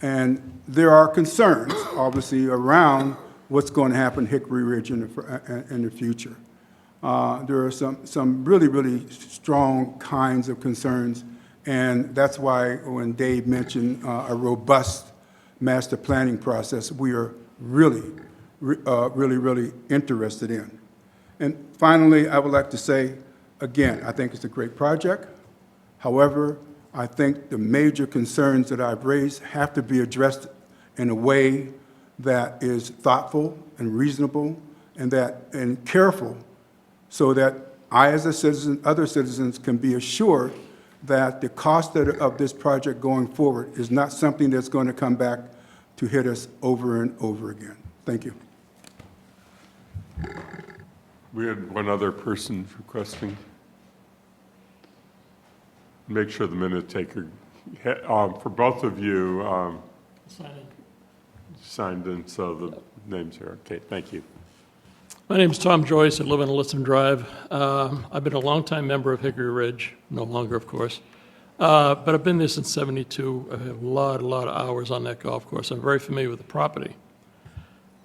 And there are concerns, obviously, around what's going to happen Hickory Ridge in the future. There are some really, really strong kinds of concerns, and that's why when Dave mentioned a robust master planning process, we are really interested in. And finally, I would like to say, again, I think it's a great project. However, I think the major concerns that I've raised have to be addressed in a way that is thoughtful and reasonable and careful, so that I, as a citizen, other citizens can be assured that the cost of this project going forward is not something that's going to come back to hit us over and over again. Thank you. We had one other person requesting. Make sure the minute taker, for both of you, signed in so the names are okay. Thank you. My name is Tom Joyce. I live on Alyssum Drive. I've been a longtime member of Hickory Ridge, no longer, of course. But I've been there since '72. I have a lot of hours on that golf course. I'm very familiar with the property.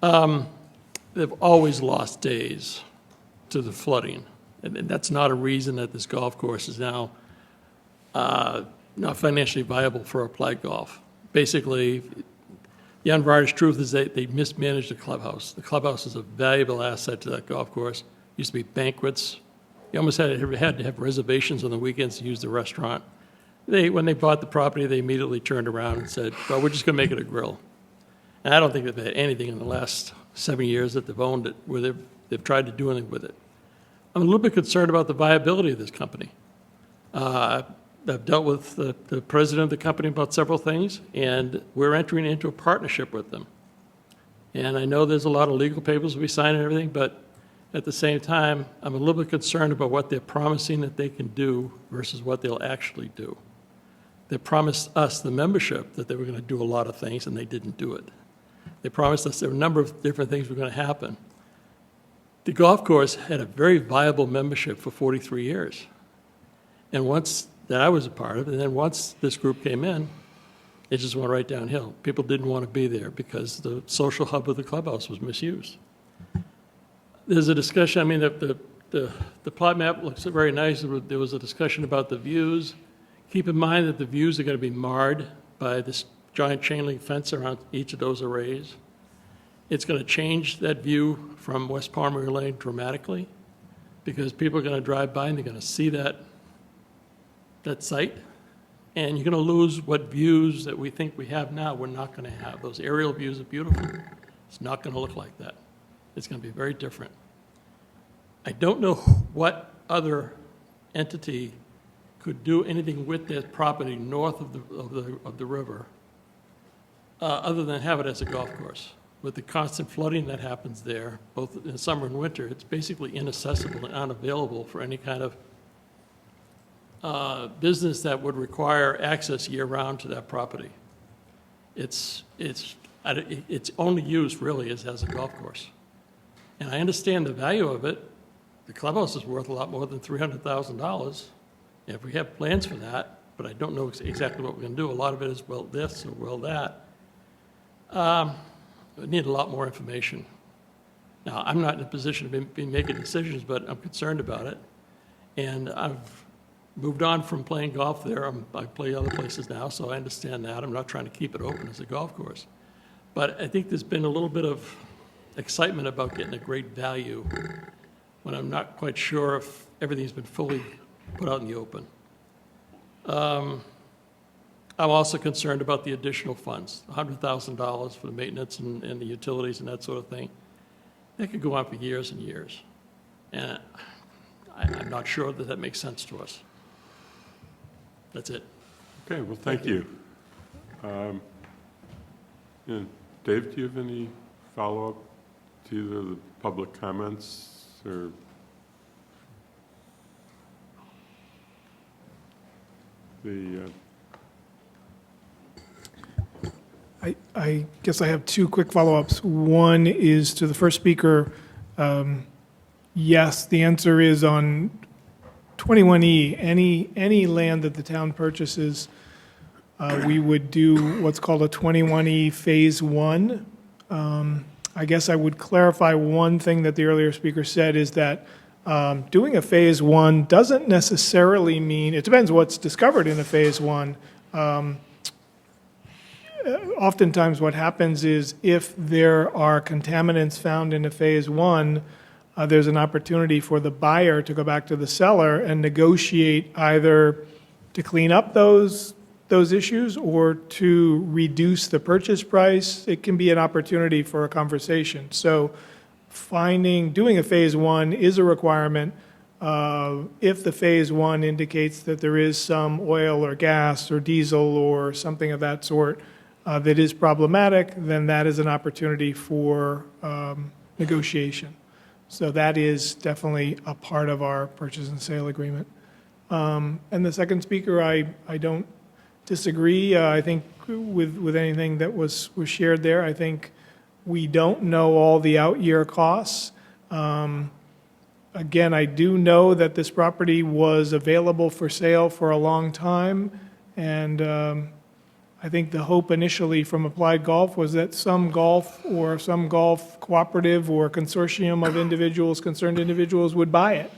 They've always lost days to the flooding. And that's not a reason that this golf course is now not financially viable for applied golf. Basically, the unvarnished truth is they mismanaged the clubhouse. The clubhouse is a valuable asset to that golf course. Used to be banquets. You almost had to have reservations on the weekends to use the restaurant. When they bought the property, they immediately turned around and said, well, we're just going to make it a grill. And I don't think they've had anything in the last 7 years that they've owned it where they've tried to do anything with it. I'm a little bit concerned about the viability of this company. I've dealt with the president of the company about several things, and we're entering into a partnership with them. And I know there's a lot of legal papers we sign and everything, but at the same time, I'm a little bit concerned about what they're promising that they can do versus what they'll actually do. They promised us, the membership, that they were going to do a lot of things, and they didn't do it. They promised us there were a number of different things were going to happen. The golf course had a very viable membership for 43 years. And once that I was a part of, and then once this group came in, it just went right downhill. People didn't want to be there because the social hub of the clubhouse was misused. There's a discussion, I mean, the plot map looks very nice. There was a discussion about the views. Keep in mind that the views are going to be marred by this giant chain link fence around each of those arrays. It's going to change that view from West Palmer Lane dramatically because people are going to drive by and they're going to see that site, and you're going to lose what views that we think we have now we're not going to have. Those aerial views are beautiful. It's not going to look like that. It's going to be very different. I don't know what other entity could do anything with that property north of the river other than have it as a golf course. With the constant flooding that happens there, both in summer and winter, it's basically inaccessible and unavailable for any kind of business that would require access year-round to that property. Its only use really is as a golf course. And I understand the value of it. The clubhouse is worth a lot more than $300,000 if we have plans for that, but I don't know exactly what we're going to do. A lot of it is, well, this or well, that. We need a lot more information. Now, I'm not in a position to be making decisions, but I'm concerned about it. And I've moved on from playing golf there. I play other places now, so I understand that. I'm not trying to keep it open as a golf course. But I think there's been a little bit of excitement about getting a great value when I'm not quite sure if everything's been fully put out in the open. I'm also concerned about the additional funds, $100,000 for the maintenance and the utilities and that sort of thing. That could go on for years and years. And I'm not sure that makes sense to us. That's it. Okay, well, thank you. Yeah, Dave, do you have any follow-up to either the public comments or? I guess I have two quick follow-ups. One is to the first speaker. Yes, the answer is on 21E, any land that the town purchases, we would do what's called a 21E Phase 1. I guess I would clarify one thing that the earlier speaker said is that doing a Phase 1 doesn't necessarily mean, it depends what's discovered in a Phase 1. Oftentimes what happens is if there are contaminants found in a Phase 1, there's an opportunity for the buyer to go back to the seller and negotiate either to clean up those issues or to reduce the purchase price. It can be an opportunity for a conversation. So doing a Phase 1 is a requirement. If the Phase 1 indicates that there is some oil or gas or diesel or something of that sort that is problematic, then that is an opportunity for negotiation. So that is definitely a part of our purchase and sale agreement. And the second speaker, I don't disagree. I think with anything that was shared there. I think we don't know all the out-year costs. Again, I do know that this property was available for sale for a long time, and I think the hope initially from Applied Golf was that some golf cooperative or consortium of individuals, concerned individuals, would buy it,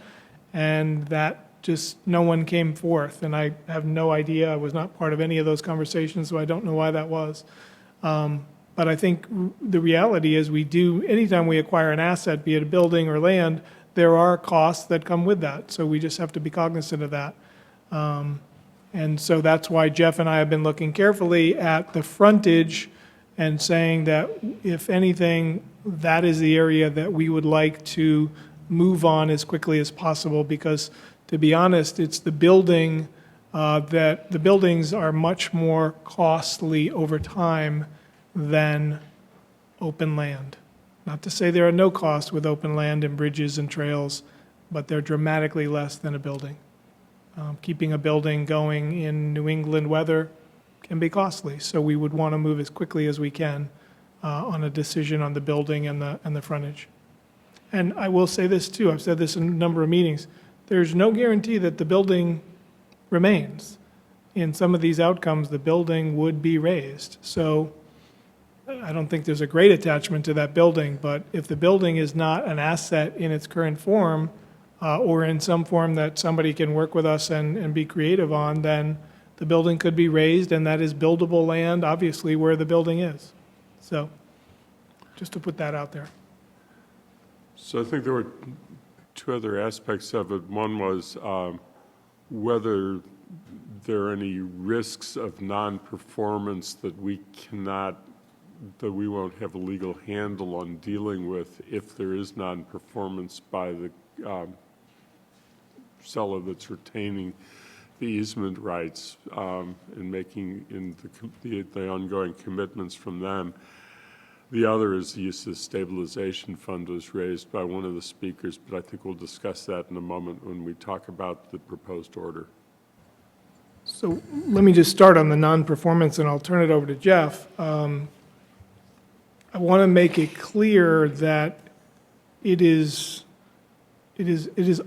and that just no one came forth, and I have no idea. I was not part of any of those conversations, so I don't know why that was. But I think the reality is anytime we acquire an asset, be it a building or land, there are costs that come with that. So we just have to be cognizant of that. And so that's why Jeff and I have been looking carefully at the frontage and saying that if anything, that is the area that we would like to move on as quickly as possible, because to be honest, it's the building that the buildings are much more costly over time than open land. Not to say there are no costs with open land and bridges and trails, but they're dramatically less than a building. Keeping a building going in New England weather can be costly, so we would want to move as quickly as we can on a decision on the building and the frontage. And I will say this too, I've said this in a number of meetings, there's no guarantee that the building remains. In some of these outcomes, the building would be raised. So I don't think there's a great attachment to that building, but if the building is not an asset in its current form, or in some form that somebody can work with us and be creative on, then the building could be raised, and that is buildable land, obviously, where the building is. So just to put that out there. So I think there were two other aspects of it. One was whether there are any risks of non-performance that we won't have a legal handle on dealing with if there is non-performance by the seller that's retaining the easement rights and making the ongoing commitments from them. The other is the use of the stabilization fund was raised by one of the speakers, but I think we'll discuss that in a moment when we talk about the proposed order. So let me just start on the non-performance, and I'll turn it over to Jeff. I want to make it clear that it is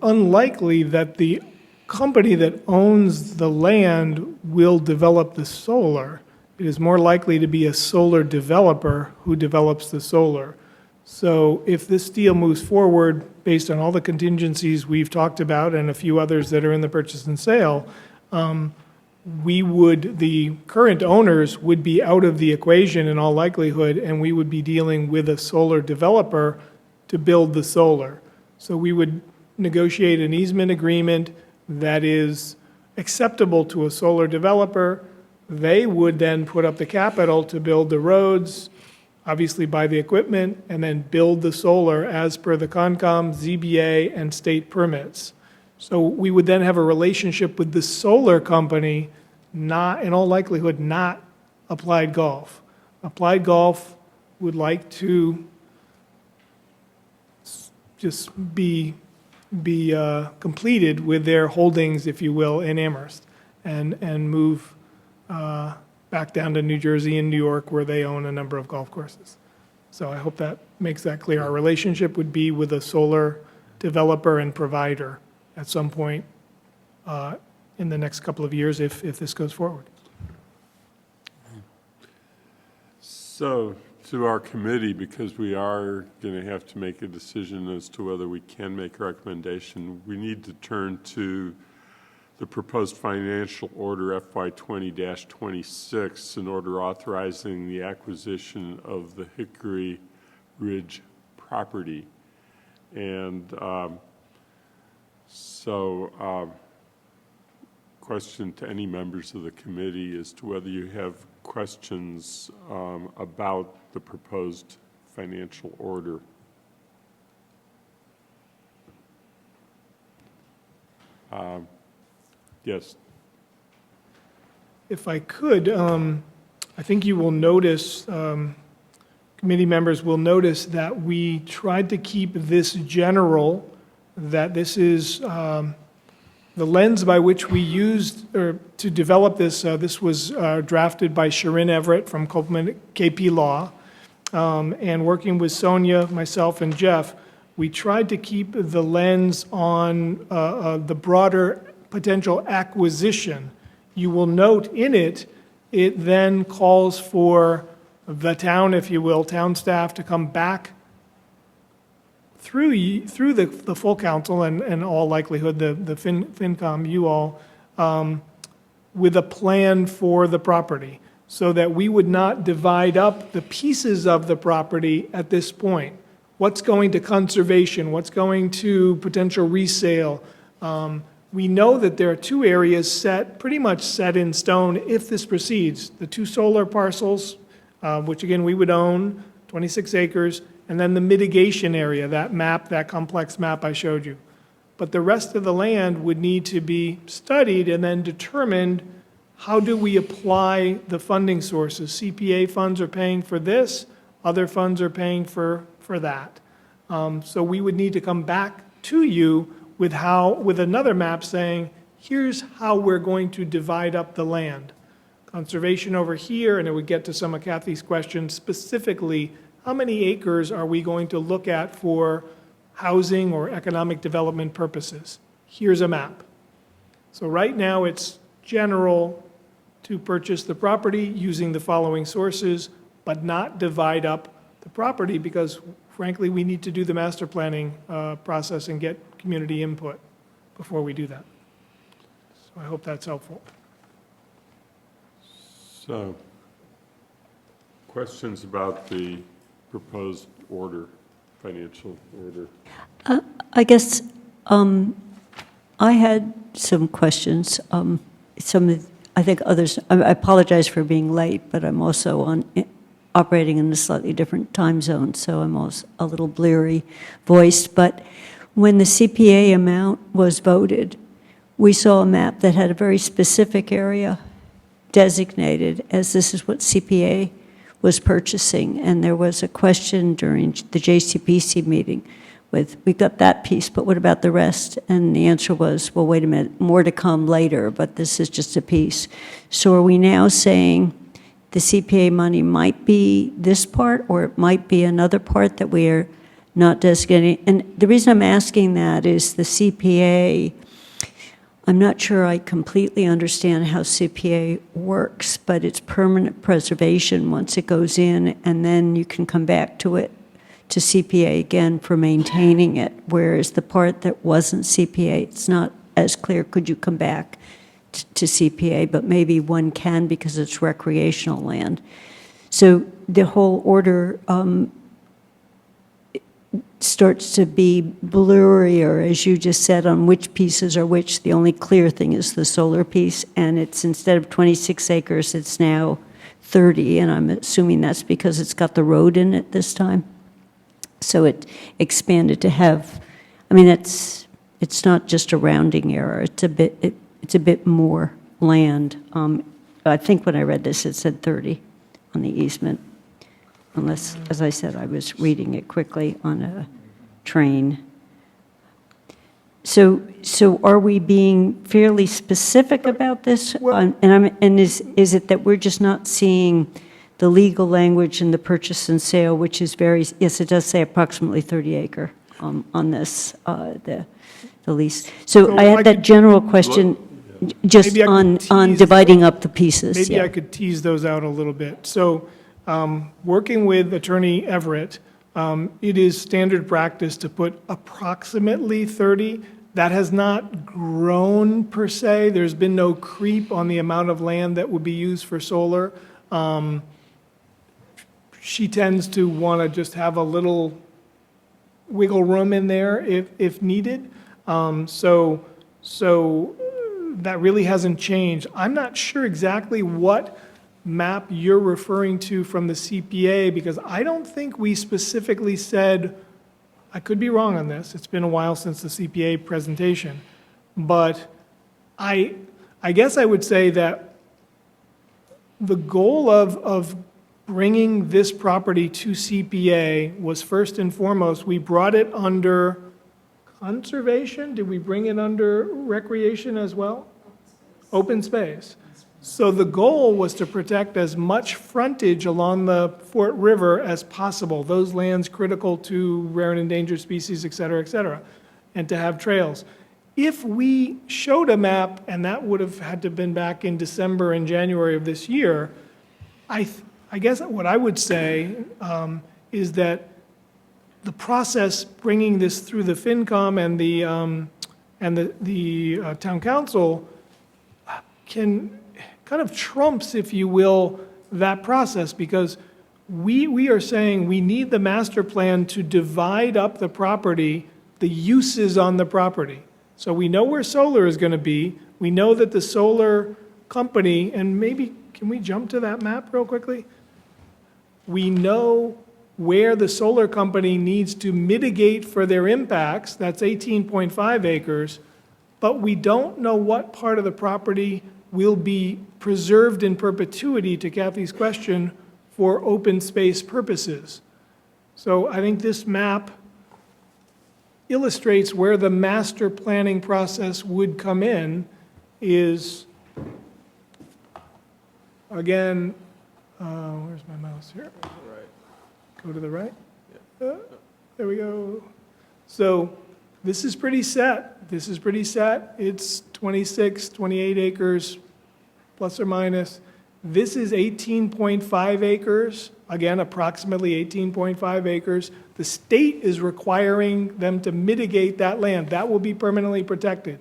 unlikely that the company that owns the land will develop the solar. It is more likely to be a solar developer who develops the solar. So if this deal moves forward based on all the contingencies we've talked about and a few others that are in the purchase and sale, the current owners would be out of the equation in all likelihood, and we would be dealing with a solar developer to build the solar. So we would negotiate an easement agreement that is acceptable to a solar developer. They would then put up the capital to build the roads, obviously buy the equipment, and then build the solar as per the Concom, ZBA, and state permits. So we would then have a relationship with the solar company, not, in all likelihood, not Applied Golf. Applied Golf would like to just be completed with their holdings, if you will, in Amherst, and move back down to New Jersey and New York, where they own a number of golf courses. So I hope that makes that clear. Our relationship would be with a solar developer and provider at some point in the next couple of years if this goes forward. So, to our committee, because we are going to have to make a decision as to whether we can make a recommendation, we need to turn to the proposed financial order FY 20-26, an order authorizing the acquisition of the Hickory Ridge property. And question to any members of the committee as to whether you have questions about the proposed financial order. Yes. If I could, I think you will notice, committee members will notice that we tried to keep this general, that this is the lens by which we used to develop this. This was drafted by Sharon Everett from Copeland KP Law, and working with Sonia, myself, and Jeff, we tried to keep the lens on the broader potential acquisition. You will note in it, it then calls for the town, if you will, town staff to come back through the full council and in all likelihood the FinCom, you all, with a plan for the property so that we would not divide up the pieces of the property at this point. What's going to conservation? What's going to potential resale? We know that there are two areas pretty much set in stone if this proceeds. The two solar parcels, which again we would own, 26 acres, and then the mitigation area, that complex map I showed you. But the rest of the land would need to be studied and then determined, how do we apply the funding sources? CPA funds are paying for this, other funds are paying for that. So we would need to come back to you with another map saying, here's how we're going to divide up the land. Conservation over here, and it would get to some of Kathy's questions, specifically, how many acres are we going to look at for housing or economic development purposes? Here's a map. So right now, it's general to purchase the property using the following sources, but not divide up the property because, frankly, we need to do the master planning process and get community input before we do that. So I hope that's helpful. So, questions about the proposed order, financial order? I guess I had some questions. I think others, I apologize for being late, but I'm also operating in a slightly different time zone, so I'm also a little bleary voiced. But when the CPA amount was voted, we saw a map that had a very specific area designated as this is what CPA was purchasing, and there was a question during the JCPC meeting we got that piece, but what about the rest? And the answer was, well, wait a minute, more to come later, but this is just a piece. So are we now saying the CPA money might be this part, or it might be another part that we are not designating? And the reason I'm asking that is the CPA, I'm not sure I completely understand how CPA works, but it's permanent preservation once it goes in, and then you can come back to it, to CPA again for maintaining it, whereas the part that wasn't CPA, it's not as clear, could you come back to CPA, but maybe one can because it's recreational land. So the whole order starts to be blurrier, as you just said, on which pieces are which. The only clear thing is the solar piece, and it's instead of 26 acres, it's now 30, and I'm assuming that's because it's got the road in it this time. So it expanded to have, I mean, it's not just a rounding error. It's a bit more land. I think when I read this, it said 30 on the easement, unless, as I said, I was reading it quickly on a train. So are we being fairly specific about this? Well, And is it that we're just not seeing the legal language in the purchase and sale, which is very, yes, it does say approximately 30 acre on this. the lease. So So I I had that could- general question just Maybe I could on tease dividing up the pieces. Maybe yeah. I could tease those out a little bit. So, working with Attorney Everett, it is standard practice to put approximately 30. That has not grown per se. There's been no creep on the amount of land that would be used for solar. She tends to want to just have a little wiggle room in there if needed. So that really hasn't changed. I'm not sure exactly what map you're referring to from the CPA, because I don't think we specifically said, I could be wrong on this, it's been a while since the CPA presentation, but I guess I would say that the goal of bringing this property to CPA was first and foremost, we brought it under conservation? Did we bring it under recreation as well? Open space. So the goal was to protect as much frontage along the Fort River as possible, those lands critical to rare and endangered species, et cetera, and to have trails. If we showed a map, and that would have had to have been back in December and January of this year, I guess what I would say is that the process bringing this through the FinCom and the town council can kind of trumps, if you will, that process, because we are saying we need the master plan to divide up the property, the uses on the property. So we know where solar is going to be. We know that the solar company, and maybe, can we jump to that map real quickly? We know where the solar company needs to mitigate for their impacts, that's 18.5 acres, but we don't know what part of the property will be preserved in perpetuity, to Kathy's question, for open space purposes. So I think this map illustrates where the master planning process would come in is, again, where's my mouse here? Go to the right? There we go. So this is pretty set. This is pretty set. It's 26, 28 acres, plus or minus. This is 18.5 acres, again, approximately 18.5 acres. The state is requiring them to mitigate that land. That will be permanently protected.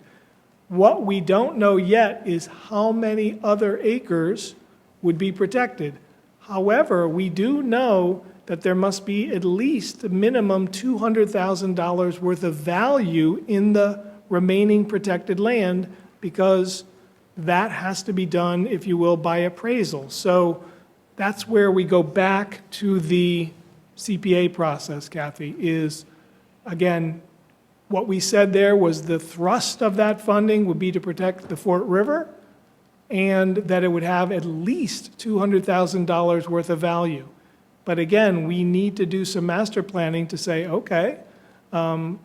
What we don't know yet is how many other acres would be protected. However, we do know that there must be at least a minimum $200,000 worth of value in the remaining protected land, because that has to be done, if you will, by appraisal. So that's where we go back to the CPA process, Kathy, is, again, what we said there was the thrust of that funding would be to protect the Fort River, and that it would have at least $200,000 worth of value. But again, we need to do some master planning to say, okay, I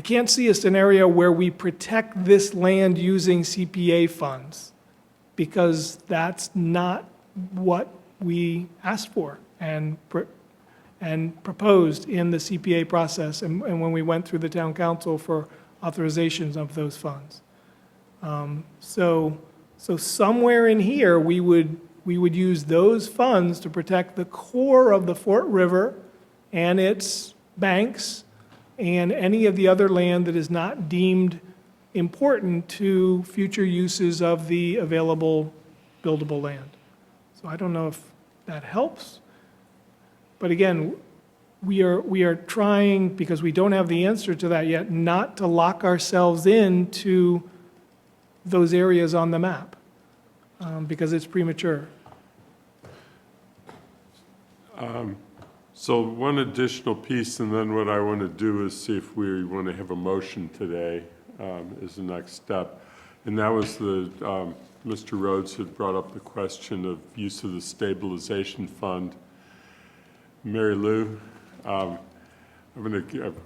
can't see a scenario where we protect this land using CPA funds, because that's not what we asked for and proposed in the CPA process and when we went through the town council for authorizations of those funds. So somewhere in here, we would use those funds to protect the core of the Fort River and its banks and any of the other land that is not deemed important to future uses of the available buildable land. So I don't know if that helps. But again, we are trying, because we don't have the answer to that yet, not to lock ourselves into those areas on the map, because it's premature. So one additional piece, and then what I want to do is see if we want to have a motion today as the next step. And that was Mr. Rhodes had brought up the question of use of the stabilization fund. Mary Lou, the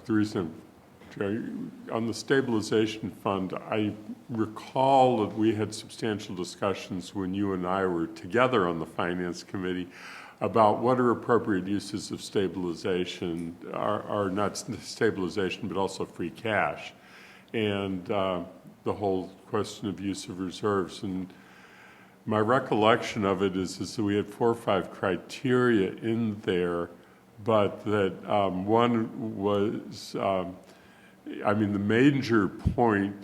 reason on the stabilization fund, I recall that we had substantial discussions when you and I were together on the Finance Committee about what are appropriate uses of stabilization, are not stabilization, but also free cash, and the whole question of use of reserves. And my recollection of it is that we had 4 or 5 criteria in there, but that one was, I mean, the major point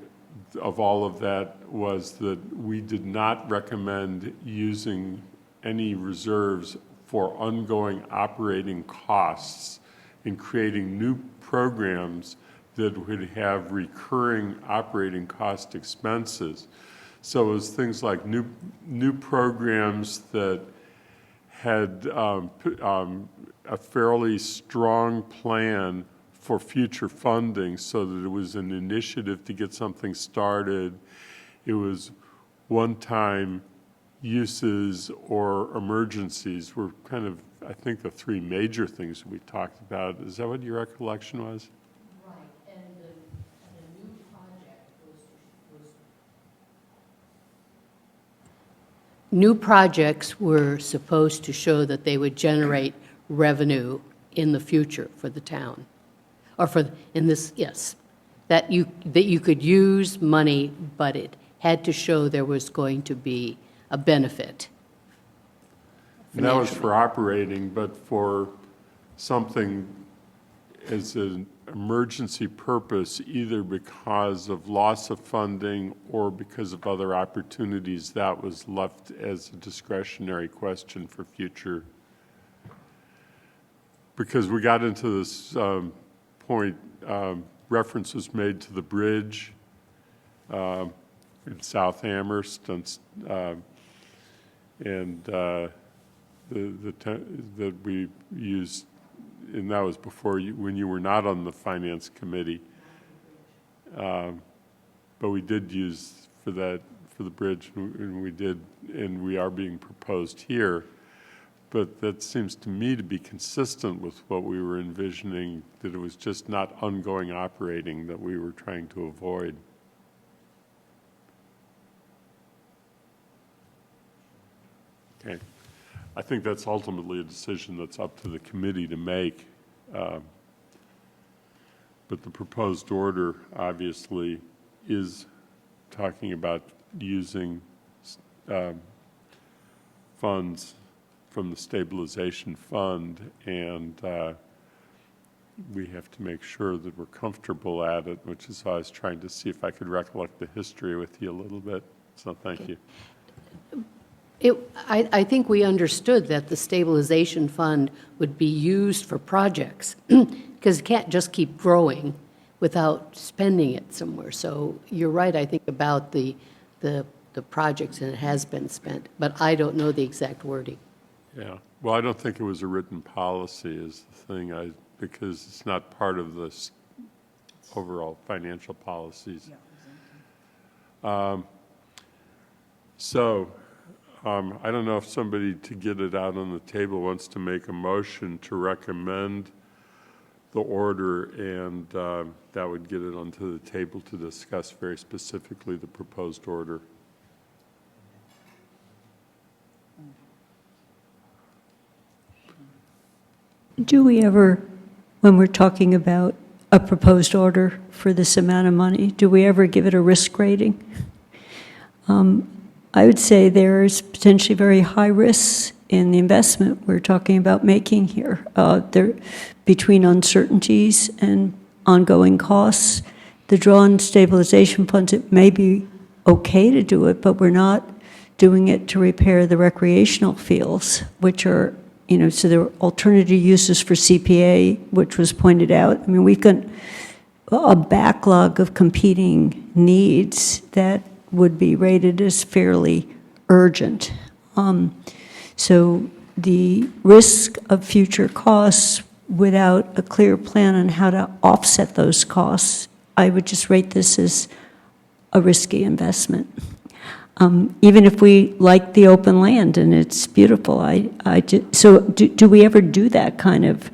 of all of that was that we did not recommend using any reserves for ongoing operating costs in creating new programs that would have recurring operating cost expenses. So it was things like new programs that had a fairly strong plan for future funding, so that it was an initiative to get something started. It was one-time uses or emergencies were kind of, I think, the 3 major things we talked about. Is that what your recollection was? Right, and the new project was... New projects were supposed to show that they would generate revenue in the future for the town. Or in this, yes, that you could use money, but it had to show there was going to be a benefit. And that was for operating, but for something as an emergency purpose, either because of loss of funding or because of other opportunities, that was left as a discretionary question for future. Because we got into this point, reference was made to the bridge in South Amherst, and that we used, and that was before when you were not on the finance committee. But we did use for the bridge, and we are being proposed here. But that seems to me to be consistent with what we were envisioning, that it was just not ongoing operating that we were trying to avoid. Okay. I think that's ultimately a decision that's up to the committee to make. But the proposed order obviously is talking about using funds from the stabilization fund, and we have to make sure that we're comfortable at it, which is why I was trying to see if I could recollect the history with you a little bit. So thank you. I think we understood that the stabilization fund would be used for projects, because it can't just keep growing without spending it somewhere. So you're right, I think, about the projects, and it has been spent, but I don't know the exact wording. Yeah, well, I don't think it was a written policy is the thing, because it's not part of the overall financial policies. I don't know if somebody, to get it out on the table, wants to make a motion to recommend the order, and that would get it onto the table to discuss very specifically the proposed order. Do we ever, when we're talking about a proposed order for this amount of money, do we ever give it a risk rating? I would say there's potentially very high risks in the investment we're talking about making here. Between uncertainties and ongoing costs, the drawn stabilization funds, it may be okay to do it, but we're not doing it to repair the recreational fields, which are, so there are alternative uses for CPA, which was pointed out. I mean, we've got a backlog of competing needs that would be rated as fairly urgent. So the risk of future costs without a clear plan on how to offset those costs, I would just rate this as a risky investment. Even if we like the open land and it's beautiful, so do we ever do that kind of,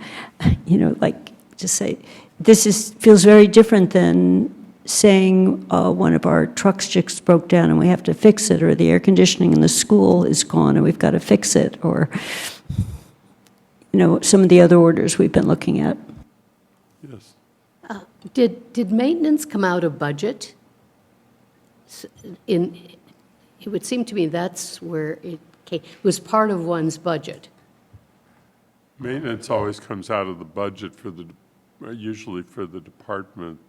like just say, feels very different than saying one of our trucks just broke down and we have to fix it, or the air conditioning in the school is gone and we've got to fix it, or some of the other orders we've been looking at. Yes. Did maintenance come out of budget? It would seem to me that's where it came, it was part of one's budget. Maintenance always comes out of the budget usually for the department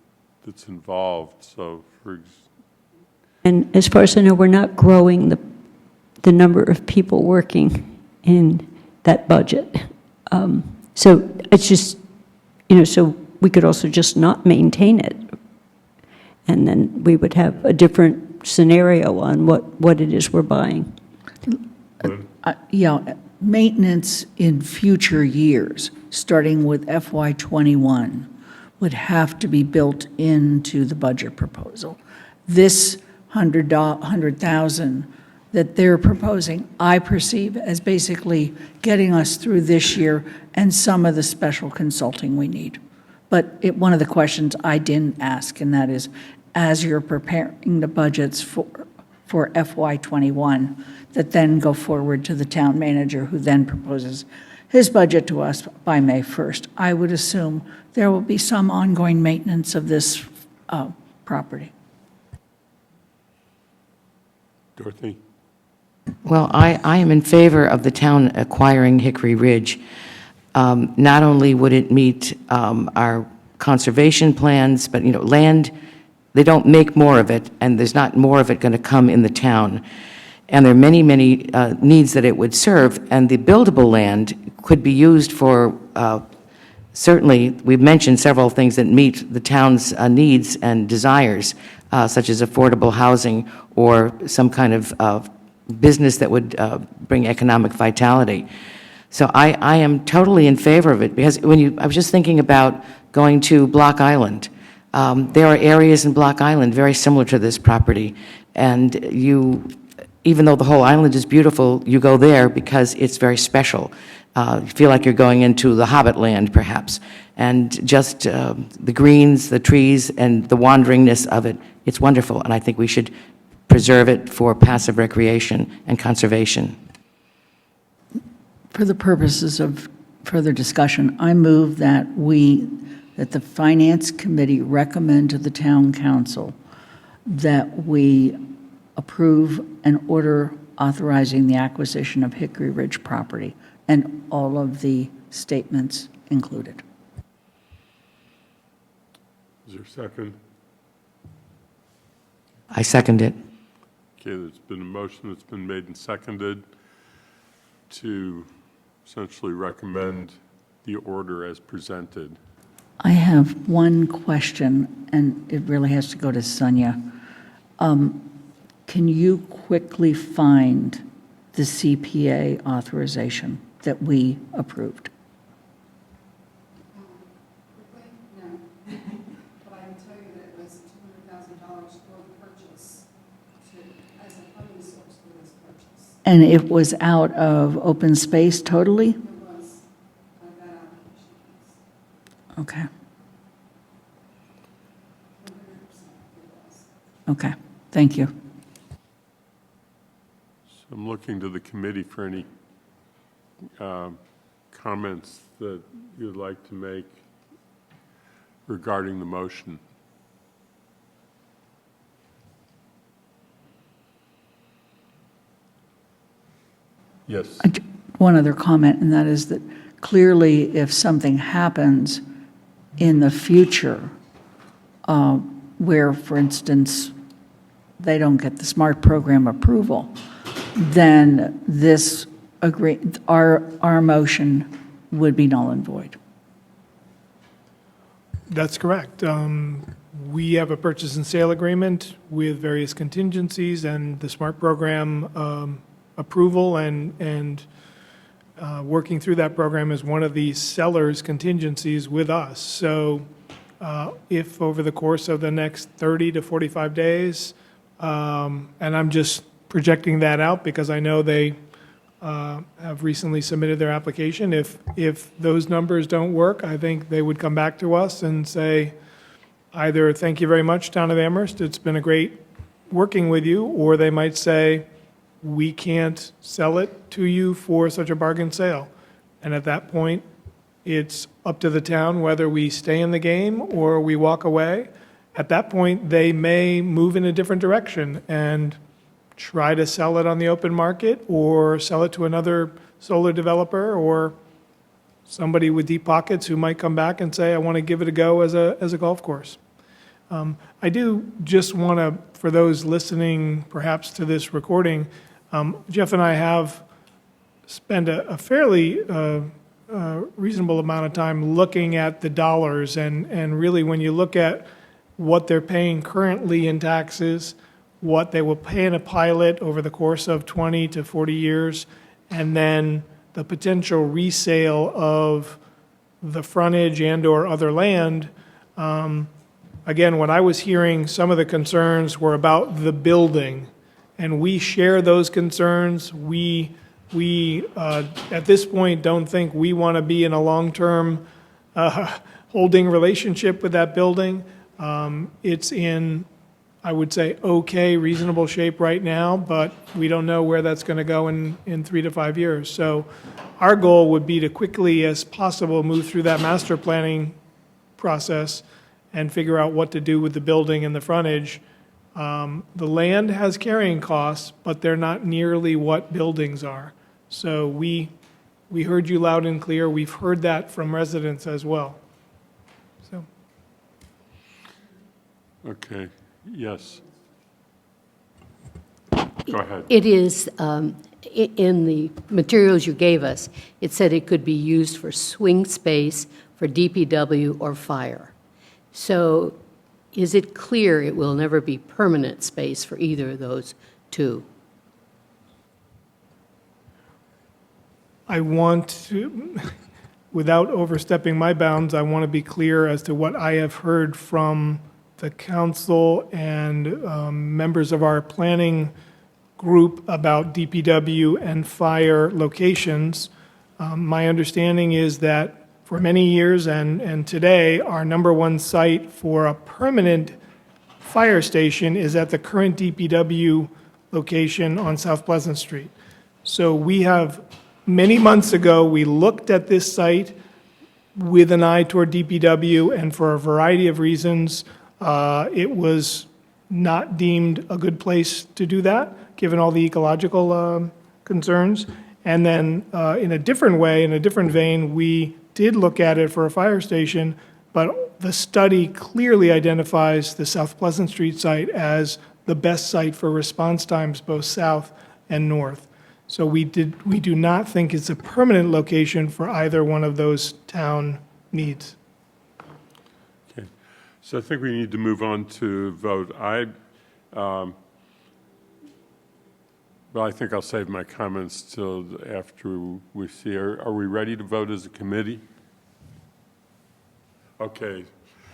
that's involved, so And as far as I know, we're not growing the number of people working in that budget. So it's just, so we could also just not maintain it. And then we would have a different scenario on what it is we're buying. Yeah, maintenance in future years, starting with FY '21, would have to be built into the budget proposal. This $100,000 that they're proposing, I perceive as basically getting us through this year and some of the special consulting we need. But one of the questions I didn't ask, and that is, as you're preparing the budgets for FY '21, that then go forward to the town manager, who then proposes his budget to us by May 1st. I would assume there will be some ongoing maintenance of this property. Dorothy? Well, I am in favor of the town acquiring Hickory Ridge. Not only would it meet our conservation plans, but, land, they don't make more of it, and there's not more of it going to come in the town. And there are many, many needs that it would serve, and the buildable land could be used for, certainly, we've mentioned several things that meet the town's needs and desires, such as affordable housing or some kind of business that would bring economic vitality. So I am totally in favor of it, because I was just thinking about going to Block Island. There are areas in Block Island very similar to this property, and even though the whole island is beautiful, you go there because it's very special. You feel like you're going into the Hobbit land, perhaps. And just the greens, the trees, and the wanderingness of it, it's wonderful, and I think we should preserve it for passive recreation and conservation. For the purposes of further discussion, I move that the Finance Committee recommend to the Town Council that we approve an order authorizing the acquisition of Hickory Ridge property and all of the statements included. Is there a second? I second it. Okay, there's been a motion that's been made and seconded to essentially recommend the order as presented. I have one question, and it really has to go to Sonia. Can you quickly find the CPA authorization that we approved? No, but I can tell you that it was $200,000 for the purchase, as a funding source for this purchase. And it was out of open space totally? It was that application, yes. Okay, 100% it was. okay, thank you. So I'm looking to the committee for any comments that you'd like to make regarding the motion. Yes. One other comment, and that is that clearly if something happens in the future where, for instance, they don't get the SMART program approval, then our motion would be null and void. That's correct. We have a purchase and sale agreement with various contingencies and the SMART program approval, and working through that program is one of the seller's contingencies with us. So if over the course of the next 30 to 45 days, and I'm just projecting that out because I know they have recently submitted their application. If those numbers don't work, I think they would come back to us and say, either thank you very much, Town of Amherst, it's been a great working with you, or they might say, we can't sell it to you for such a bargain sale. And at that point, it's up to the town whether we stay in the game or we walk away. At that point, they may move in a different direction and try to sell it on the open market or sell it to another solar developer or somebody with deep pockets who might come back and say, I want to give it a go as a golf course. I do just want to, for those listening perhaps to this recording, Jeff and I have spent a fairly reasonable amount of time looking at the dollars, and really when you look at what they're paying currently in taxes, what they will pay in a pilot over the course of 20 to 40 years, and then the potential resale of the frontage and/or other land. Again, when I was hearing, some of the concerns were about the building, and we share those concerns. We at this point, don't think we want to be in a long-term holding relationship with that building. It's in, I would say, okay, reasonable shape right now, but we don't know where that's going to go in 3 to 5 years. So our goal would be to quickly as possible move through that master planning process and figure out what to do with the building and the frontage. The land has carrying costs, but they're not nearly what buildings are. So we heard you loud and clear. We've heard that from residents as well. So. Okay, yes. Go ahead. It is, in the materials you gave us, it said it could be used for swing space, for DPW, or fire. So is it clear it will never be permanent space for either of those two? I want to, without overstepping my bounds, I want to be clear as to what I have heard from the council and members of our planning group about DPW and fire locations. My understanding is that for many years and today, our number one site for a permanent fire station is at the current DPW location on South Pleasant Street. So we have, many months ago, we looked at this site with an eye toward DPW, and for a variety of reasons, it was not deemed a good place to do that, given all the ecological concerns. And then in a different way, in a different vein, we did look at it for a fire station, but the study clearly identifies the South Pleasant Street site as the best site for response times, both south and north. So we do not think it's a permanent location for either one of those town needs. Okay, so I think we need to move on to vote. Well, I think I'll save my comments till after we see. Are we ready to vote as a committee? Okay,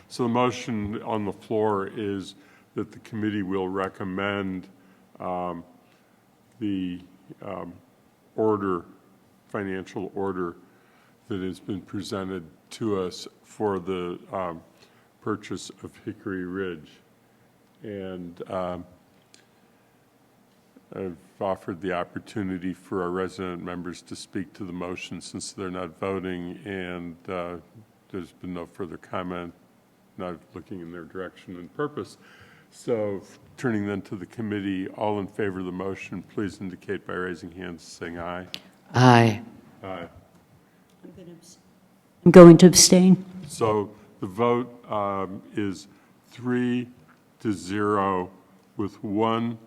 so the motion on the floor is that the committee will recommend the financial order that has been presented to us for the purchase of Hickory Ridge. And I've offered the opportunity for our resident members to speak to the motion since they're not voting, and there's been no further comment, not looking in their direction and purpose. So turning then to the committee, all in favor of the motion, please indicate by raising hands, saying aye. Aye. Aye. I'm going to abstain. So the vote is 3-0 with 1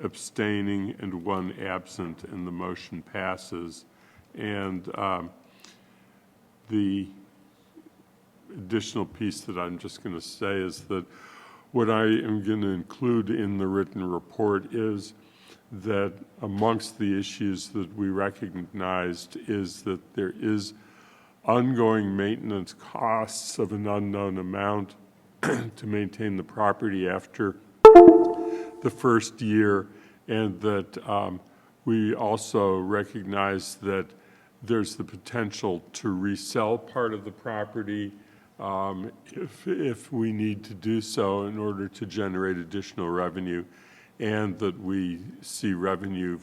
abstaining and 1 absent, and the motion passes. And the additional piece that I'm just going to say is that what I am going to include in the written report is that amongst the issues that we recognized is that there is ongoing maintenance costs of an unknown amount to maintain the property after the first year, and that we also recognize that there's the potential to resell part of the property if we need to do so in order to generate additional revenue. and that we see revenue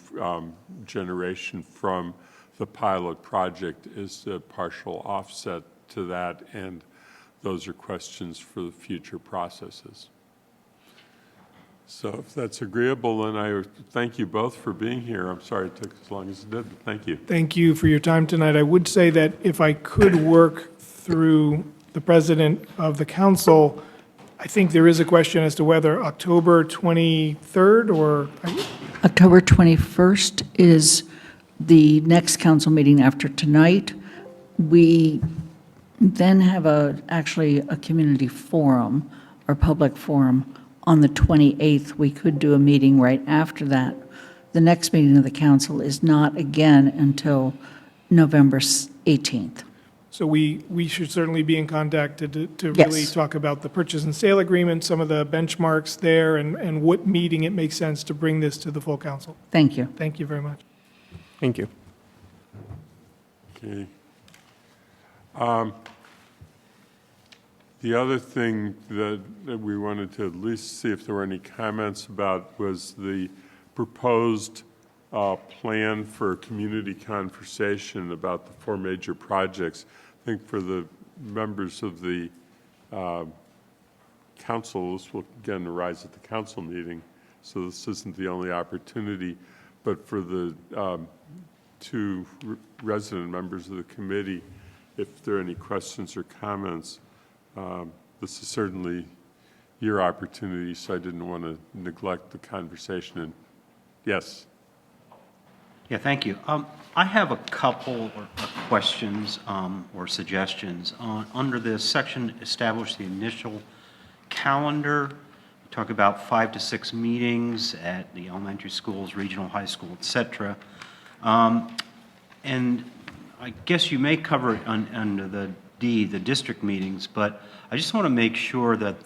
generation from the pilot project as a partial offset to that, and those are questions for the future processes. So if that's agreeable, then I thank you both for being here. I'm sorry it took as long as it did, but thank you. Thank you for your time tonight. I would say that if I could work through the president of the council, I think there is a question as to whether October 23rd or, October 21st is the next council meeting after tonight. We then have actually a community forum or public forum on the 28th. We could do a meeting right after that. The next meeting of the council is not again until November 18th. so we should certainly be in contact to really Yes. talk about the purchase and sale agreement, some of the benchmarks there, and what meeting it makes sense to bring this to the full council. Thank you. Thank you very much. Thank you. Okay. The other thing that we wanted to at least see if there were any comments about was the proposed plan for community conversation about the 4 major projects. I think for the members of the council, this will again arise at the council meeting, so this isn't the only opportunity, but for the 2 resident members of the committee, if there are any questions or comments, this is certainly your opportunity, so I didn't want to neglect the conversation. And yes. Yeah, thank you. I have a couple of questions or suggestions. Under this section, establish the initial calendar. Talk about 5 to 6 meetings at the elementary schools, regional high school, et cetera. And I guess you may cover it under the D, the district meetings, but I just want to make sure that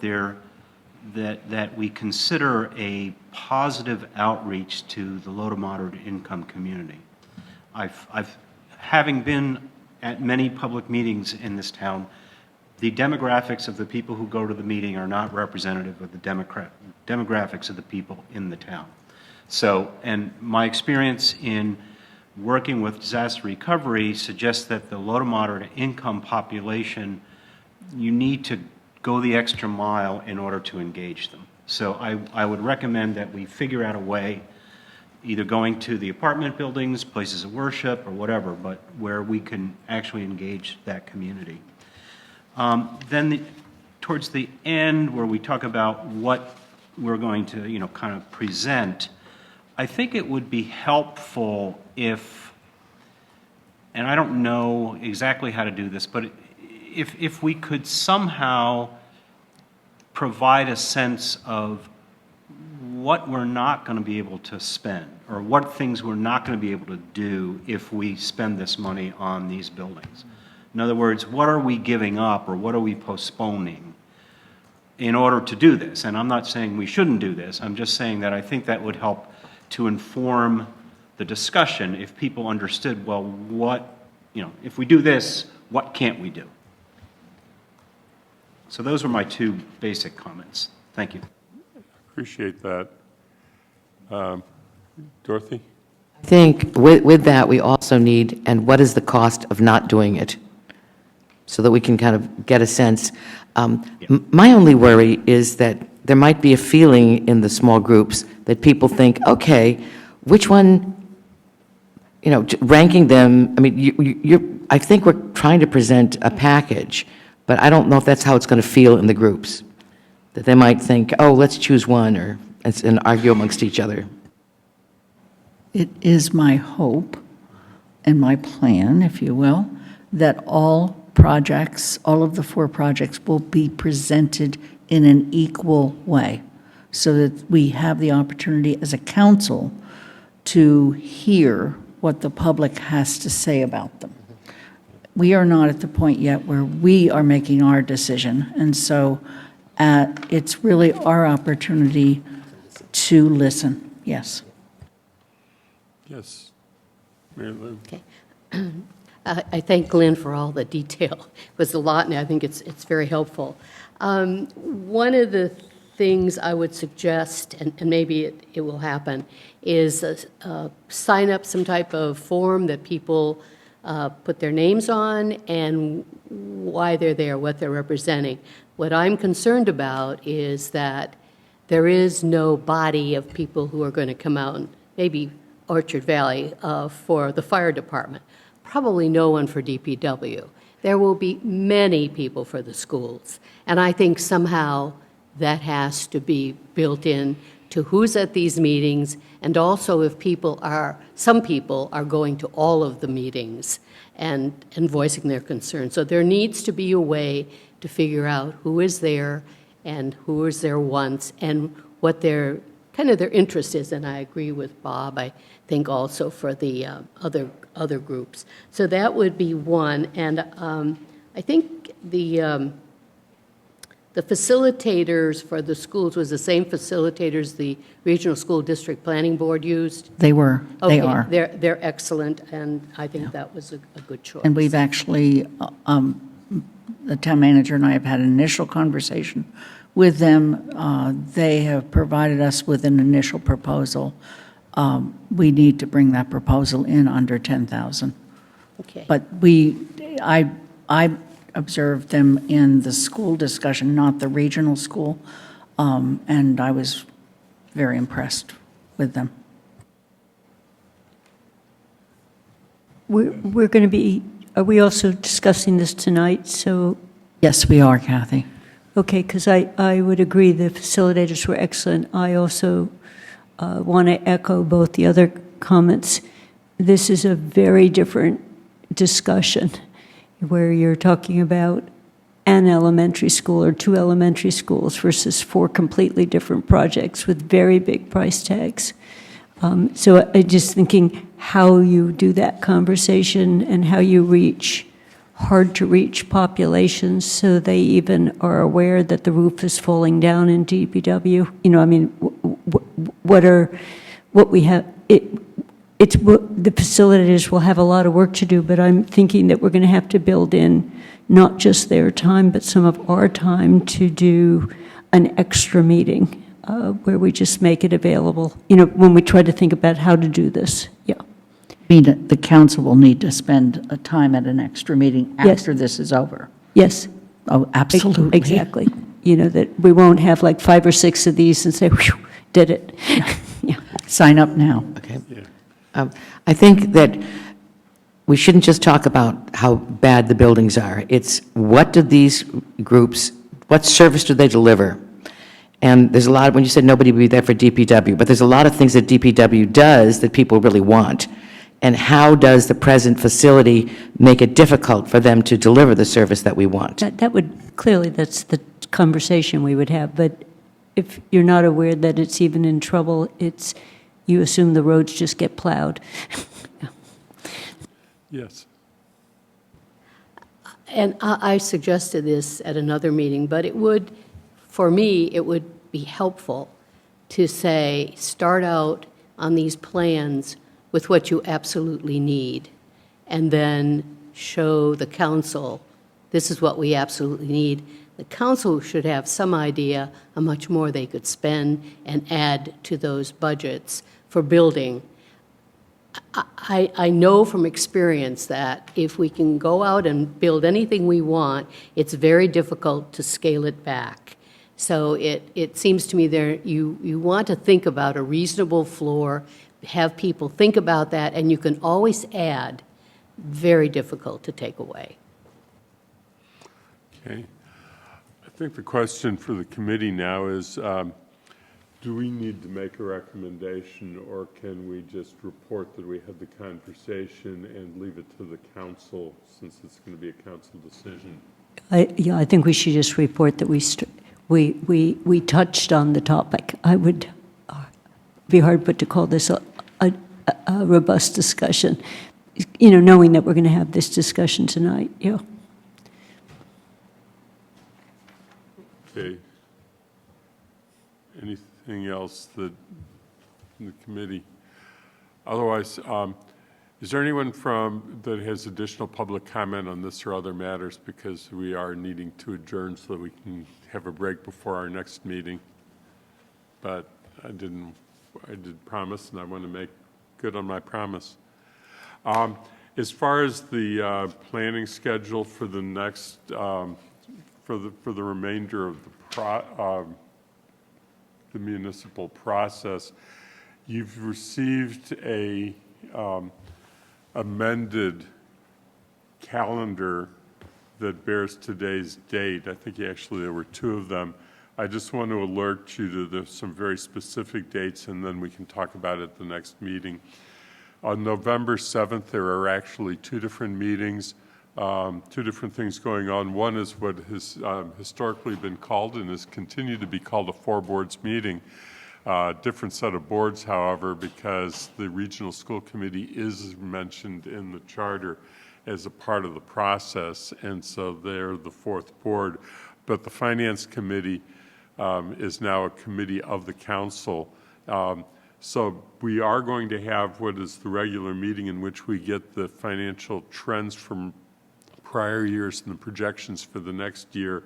that we consider a positive outreach to the low to moderate income community. Having been at many public meetings in this town, the demographics of the people who go to the meeting are not representative of the demographics of the people in the town. So, and my experience in working with disaster recovery suggests that the low to moderate income population, you need to go the extra mile in order to engage them. So I would recommend that we figure out a way, either going to the apartment buildings, places of worship, or whatever, but where we can actually engage that community. Then towards the end, where we talk about what we're going to, kind of present, I think it would be helpful if, and I don't know exactly how to do this, but if we could somehow provide a sense of what we're not going to be able to spend, or what things we're not going to be able to do if we spend this money on these buildings. In other words, what are we giving up, or what are we postponing in order to do this? And I'm not saying we shouldn't do this. I'm just saying that I think that would help to inform the discussion if people understood, well, what, if we do this, what can't we do? So those are my 2 basic comments. Thank you. Appreciate that. Dorothy? I think with that, we also need, and what is the cost of not doing it? So that we can kind of get a sense. My only worry is that there might be a feeling in the small groups that people think, okay, which one, ranking them, I mean, I think we're trying to present a package, but I don't know if that's how it's going to feel in the groups. That they might think, oh, let's choose one, and argue amongst each other. It is my hope and my plan, if you will, that all projects, all of the 4 projects will be presented in an equal way, so that we have the opportunity as a council to hear what the public has to say about them. We are not at the point yet where we are making our decision, and so it's really our opportunity to listen. Yes. Yes. Mary Lou? Okay. I thank Glenn for all the detail. It was a lot, and I think it's very helpful. One of the things I would suggest, and maybe it will happen, is sign up some type of form that people put their names on and why they're there, what they're representing. What I'm concerned about is that there is no body of people who are going to come out, and maybe Orchard Valley for the fire department. Probably no one for DPW. There will be many people for the schools. And I think somehow that has to be built in to who's at these meetings, and also if some people are going to all of the meetings and voicing their concerns. So there needs to be a way to figure out who is there and who was there once and what their interest is. And I agree with Bob, I think also for the other groups. So that would be one. And I think the facilitators for the schools was the same facilitators the Regional School District Planning Board used? They were, they Okay, are. They're excellent, and I think that was a good choice. And we've actually, the town manager and I have had an initial conversation with them. They have provided us with an initial proposal. We need to bring that proposal in under 10,000. Okay. But I observed them in the school discussion, not the regional school, and I was very impressed with them. We're going to be, are we also discussing this tonight? So, Yes, we are, Kathy. okay, because I would agree the facilitators were excellent. I also want to echo both the other comments. This is a very different discussion where you're talking about an elementary school or two elementary schools versus four completely different projects with very big price tags. So I'm just thinking how you do that conversation and how you reach hard-to-reach populations so they even are aware that the roof is falling down in DPW. You know, I mean, what we have, the facilitators will have a lot of work to do, but I'm thinking that we're going to have to build in not just their time, but some of our time to do an extra meeting where we just make it available, you know, when we try to think about how to do this. Yeah. I mean, the council will need to spend a time at an extra meeting Yes. after this is over. Yes. Oh, absolutely. Exactly. You know, that we won't have like 5 or 6 of these and say, whew, did it. Yeah. Sign up now. Okay. I think that we shouldn't just talk about how bad the buildings are. It's what do these groups, what service do they deliver? And there's a lot, when you said nobody would be there for DPW, but there's a lot of things that DPW does that people really want. And how does the present facility make it difficult for them to deliver the service that we want? That would, clearly, that's the conversation we would have. But if you're not aware that it's even in trouble, you assume the roads just get plowed. Yes. And I suggested this at another meeting, but for me, it would be helpful to say, start out on these plans with what you absolutely need, and then show the council, this is what we absolutely need. The council should have some idea how much more they could spend and add to those budgets for building. I know from experience that if we can go out and build anything we want, it's very difficult to scale it back. So it seems to me you want to think about a reasonable floor, have people think about that, and you can always add. Very difficult to take away. Okay. I think the question for the committee now is, do we need to make a recommendation, or can we just report that we had the conversation and leave it to the council, since it's going to be a council decision? I think we should just report that we touched on the topic. I would be hard put to call this a robust discussion, you know, knowing that we're going to have this discussion tonight. Yeah. Okay. Anything else that the committee? Otherwise, is there anyone that has additional public comment on this or other matters, because we are needing to adjourn so that we can have a break before our next meeting? but I did promise, and I want to make good on my promise. As far as the planning schedule for the next, for the remainder of the municipal process, you've received a amended calendar that bears today's date. I think actually there were two of them. I just want to alert you to some very specific dates, and then we can talk about it at the next meeting. On November 7th, there are actually two different meetings, two different things going on. One is what has historically been called and has continued to be called a four boards meeting. Different set of boards, however, because the regional school committee is mentioned in the charter as a part of the process, and so they're the fourth board. But the finance committee is now a committee of the council. So we are going to have what is the regular meeting in which we get the financial trends from prior years and the projections for the next year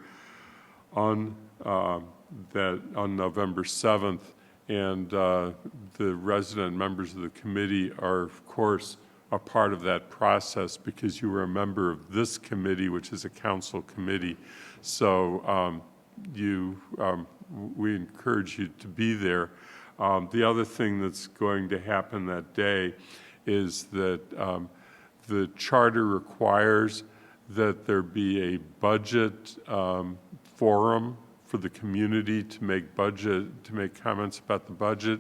on November 7th. And the resident members of the committee are, of course, a part of that process because you were a member of this committee, which is a council committee. So we encourage you to be there. The other thing that's going to happen that day is that the charter requires that there be a budget forum for the community to make comments about the budget.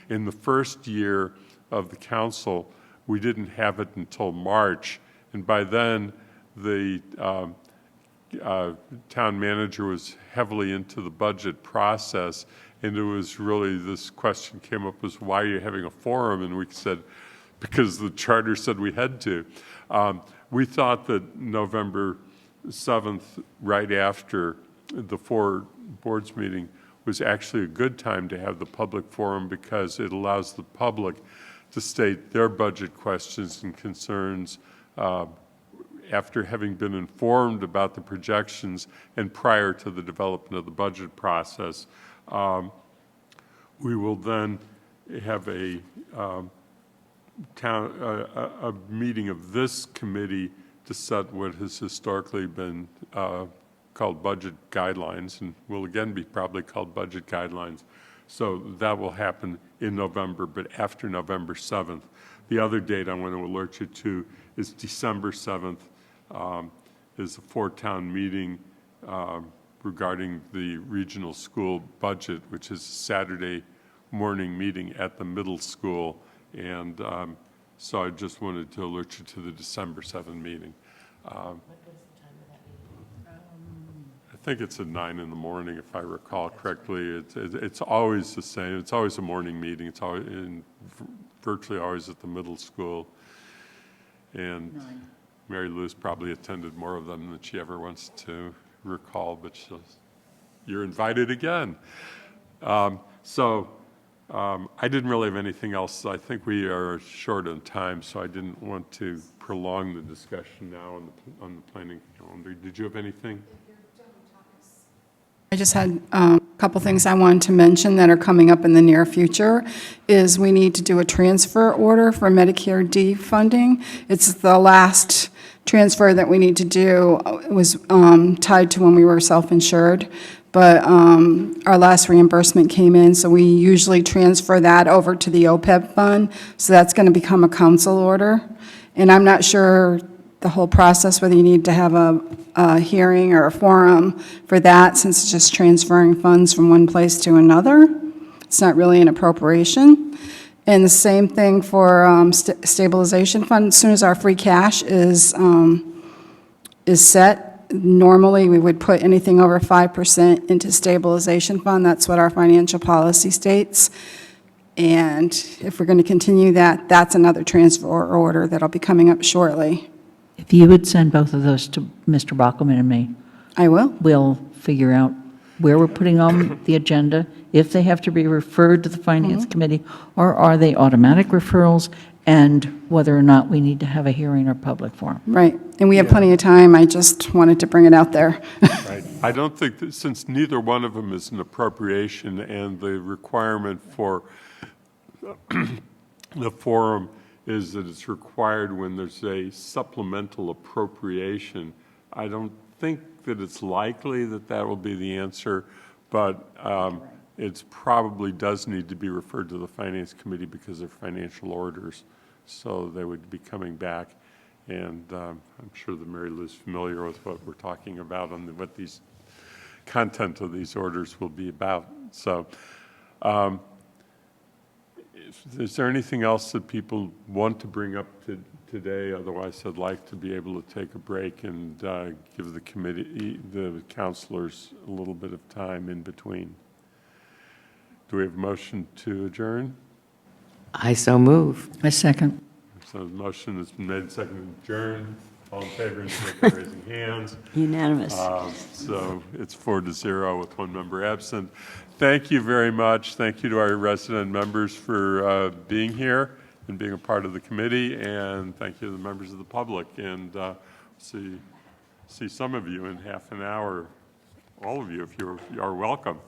In the first year of the council, we didn't have it until March, and by then the town manager was heavily into the budget process, and it was really, this question came up was, why are you having a forum? And we said, because the charter said we had to. We thought that November 7th, right after the four boards meeting, was actually a good time to have the public forum because it allows the public to state their budget questions and concerns after having been informed about the projections and prior to the development of the budget process. We will then have a meeting of this committee to set what has historically been called budget guidelines, and will again be probably called budget guidelines. So that will happen in November, but after November 7th. The other date I want to alert you to is December 7th, is a four-town meeting regarding the regional school budget, which is a Saturday morning meeting at the middle school. And so I just wanted to alert you to the December 7th meeting. I think it's at 9 in the morning, if I recall correctly. It's always the same. It's always a morning meeting. It's always virtually always at the middle school. And Mary Lou's probably attended more of them than she ever wants to recall, but you're invited again. I didn't really have anything else. I think we are short on time, so I didn't want to prolong the discussion now on the planning calendar. Did you have anything? I just had a couple things I wanted to mention that are coming up in the near future, is we need to do a transfer order for Medicare D funding. It's the last transfer that we need to do. It was tied to when we were self-insured, but our last reimbursement came in, so we usually transfer that over to the OPEB fund, so that's going to become a council order. And I'm not sure the whole process, whether you need to have a hearing or a forum for that, since it's just transferring funds from one place to another. It's not really an appropriation. And the same thing for stabilization fund. As soon as our free cash is set, normally we would put anything over 5% into stabilization fund. That's what our financial policy states. And if we're going to continue that, that's another transfer order that'll be coming up shortly. If you would send both of those to Mr. Bockelman and me, I will. we'll figure out where we're putting on the agenda, if they have to be referred to the Finance Committee, or are they automatic referrals, and whether or not we need to have a hearing or public forum. Right, and we have plenty of time, I just wanted to bring it out there. Right. I don't think that, since neither one of them is an appropriation, and the requirement for the forum is that it's required when there's a supplemental appropriation, I don't think that it's likely that that will be the answer, but it probably does need to be referred to the Finance Committee because of financial orders, so they would be coming back. And I'm sure that Mary Lou's familiar with what we're talking about and what these content of these orders will be about. So is there anything else that people want to bring up today? Otherwise, I'd like to be able to take a break and give the committee, the counselors, a little bit of time in between. Do we have a motion to adjourn? I so move. I second. So the motion has been made and seconded to adjourn. All in favor, indicate by raising hands. Unanimous. So it's 4-0 with one member absent. Thank you very much. Thank you to our resident members for being here and being a part of the committee, and thank you to the members of the public. And see some of you in half an hour. All of you, if you are welcome.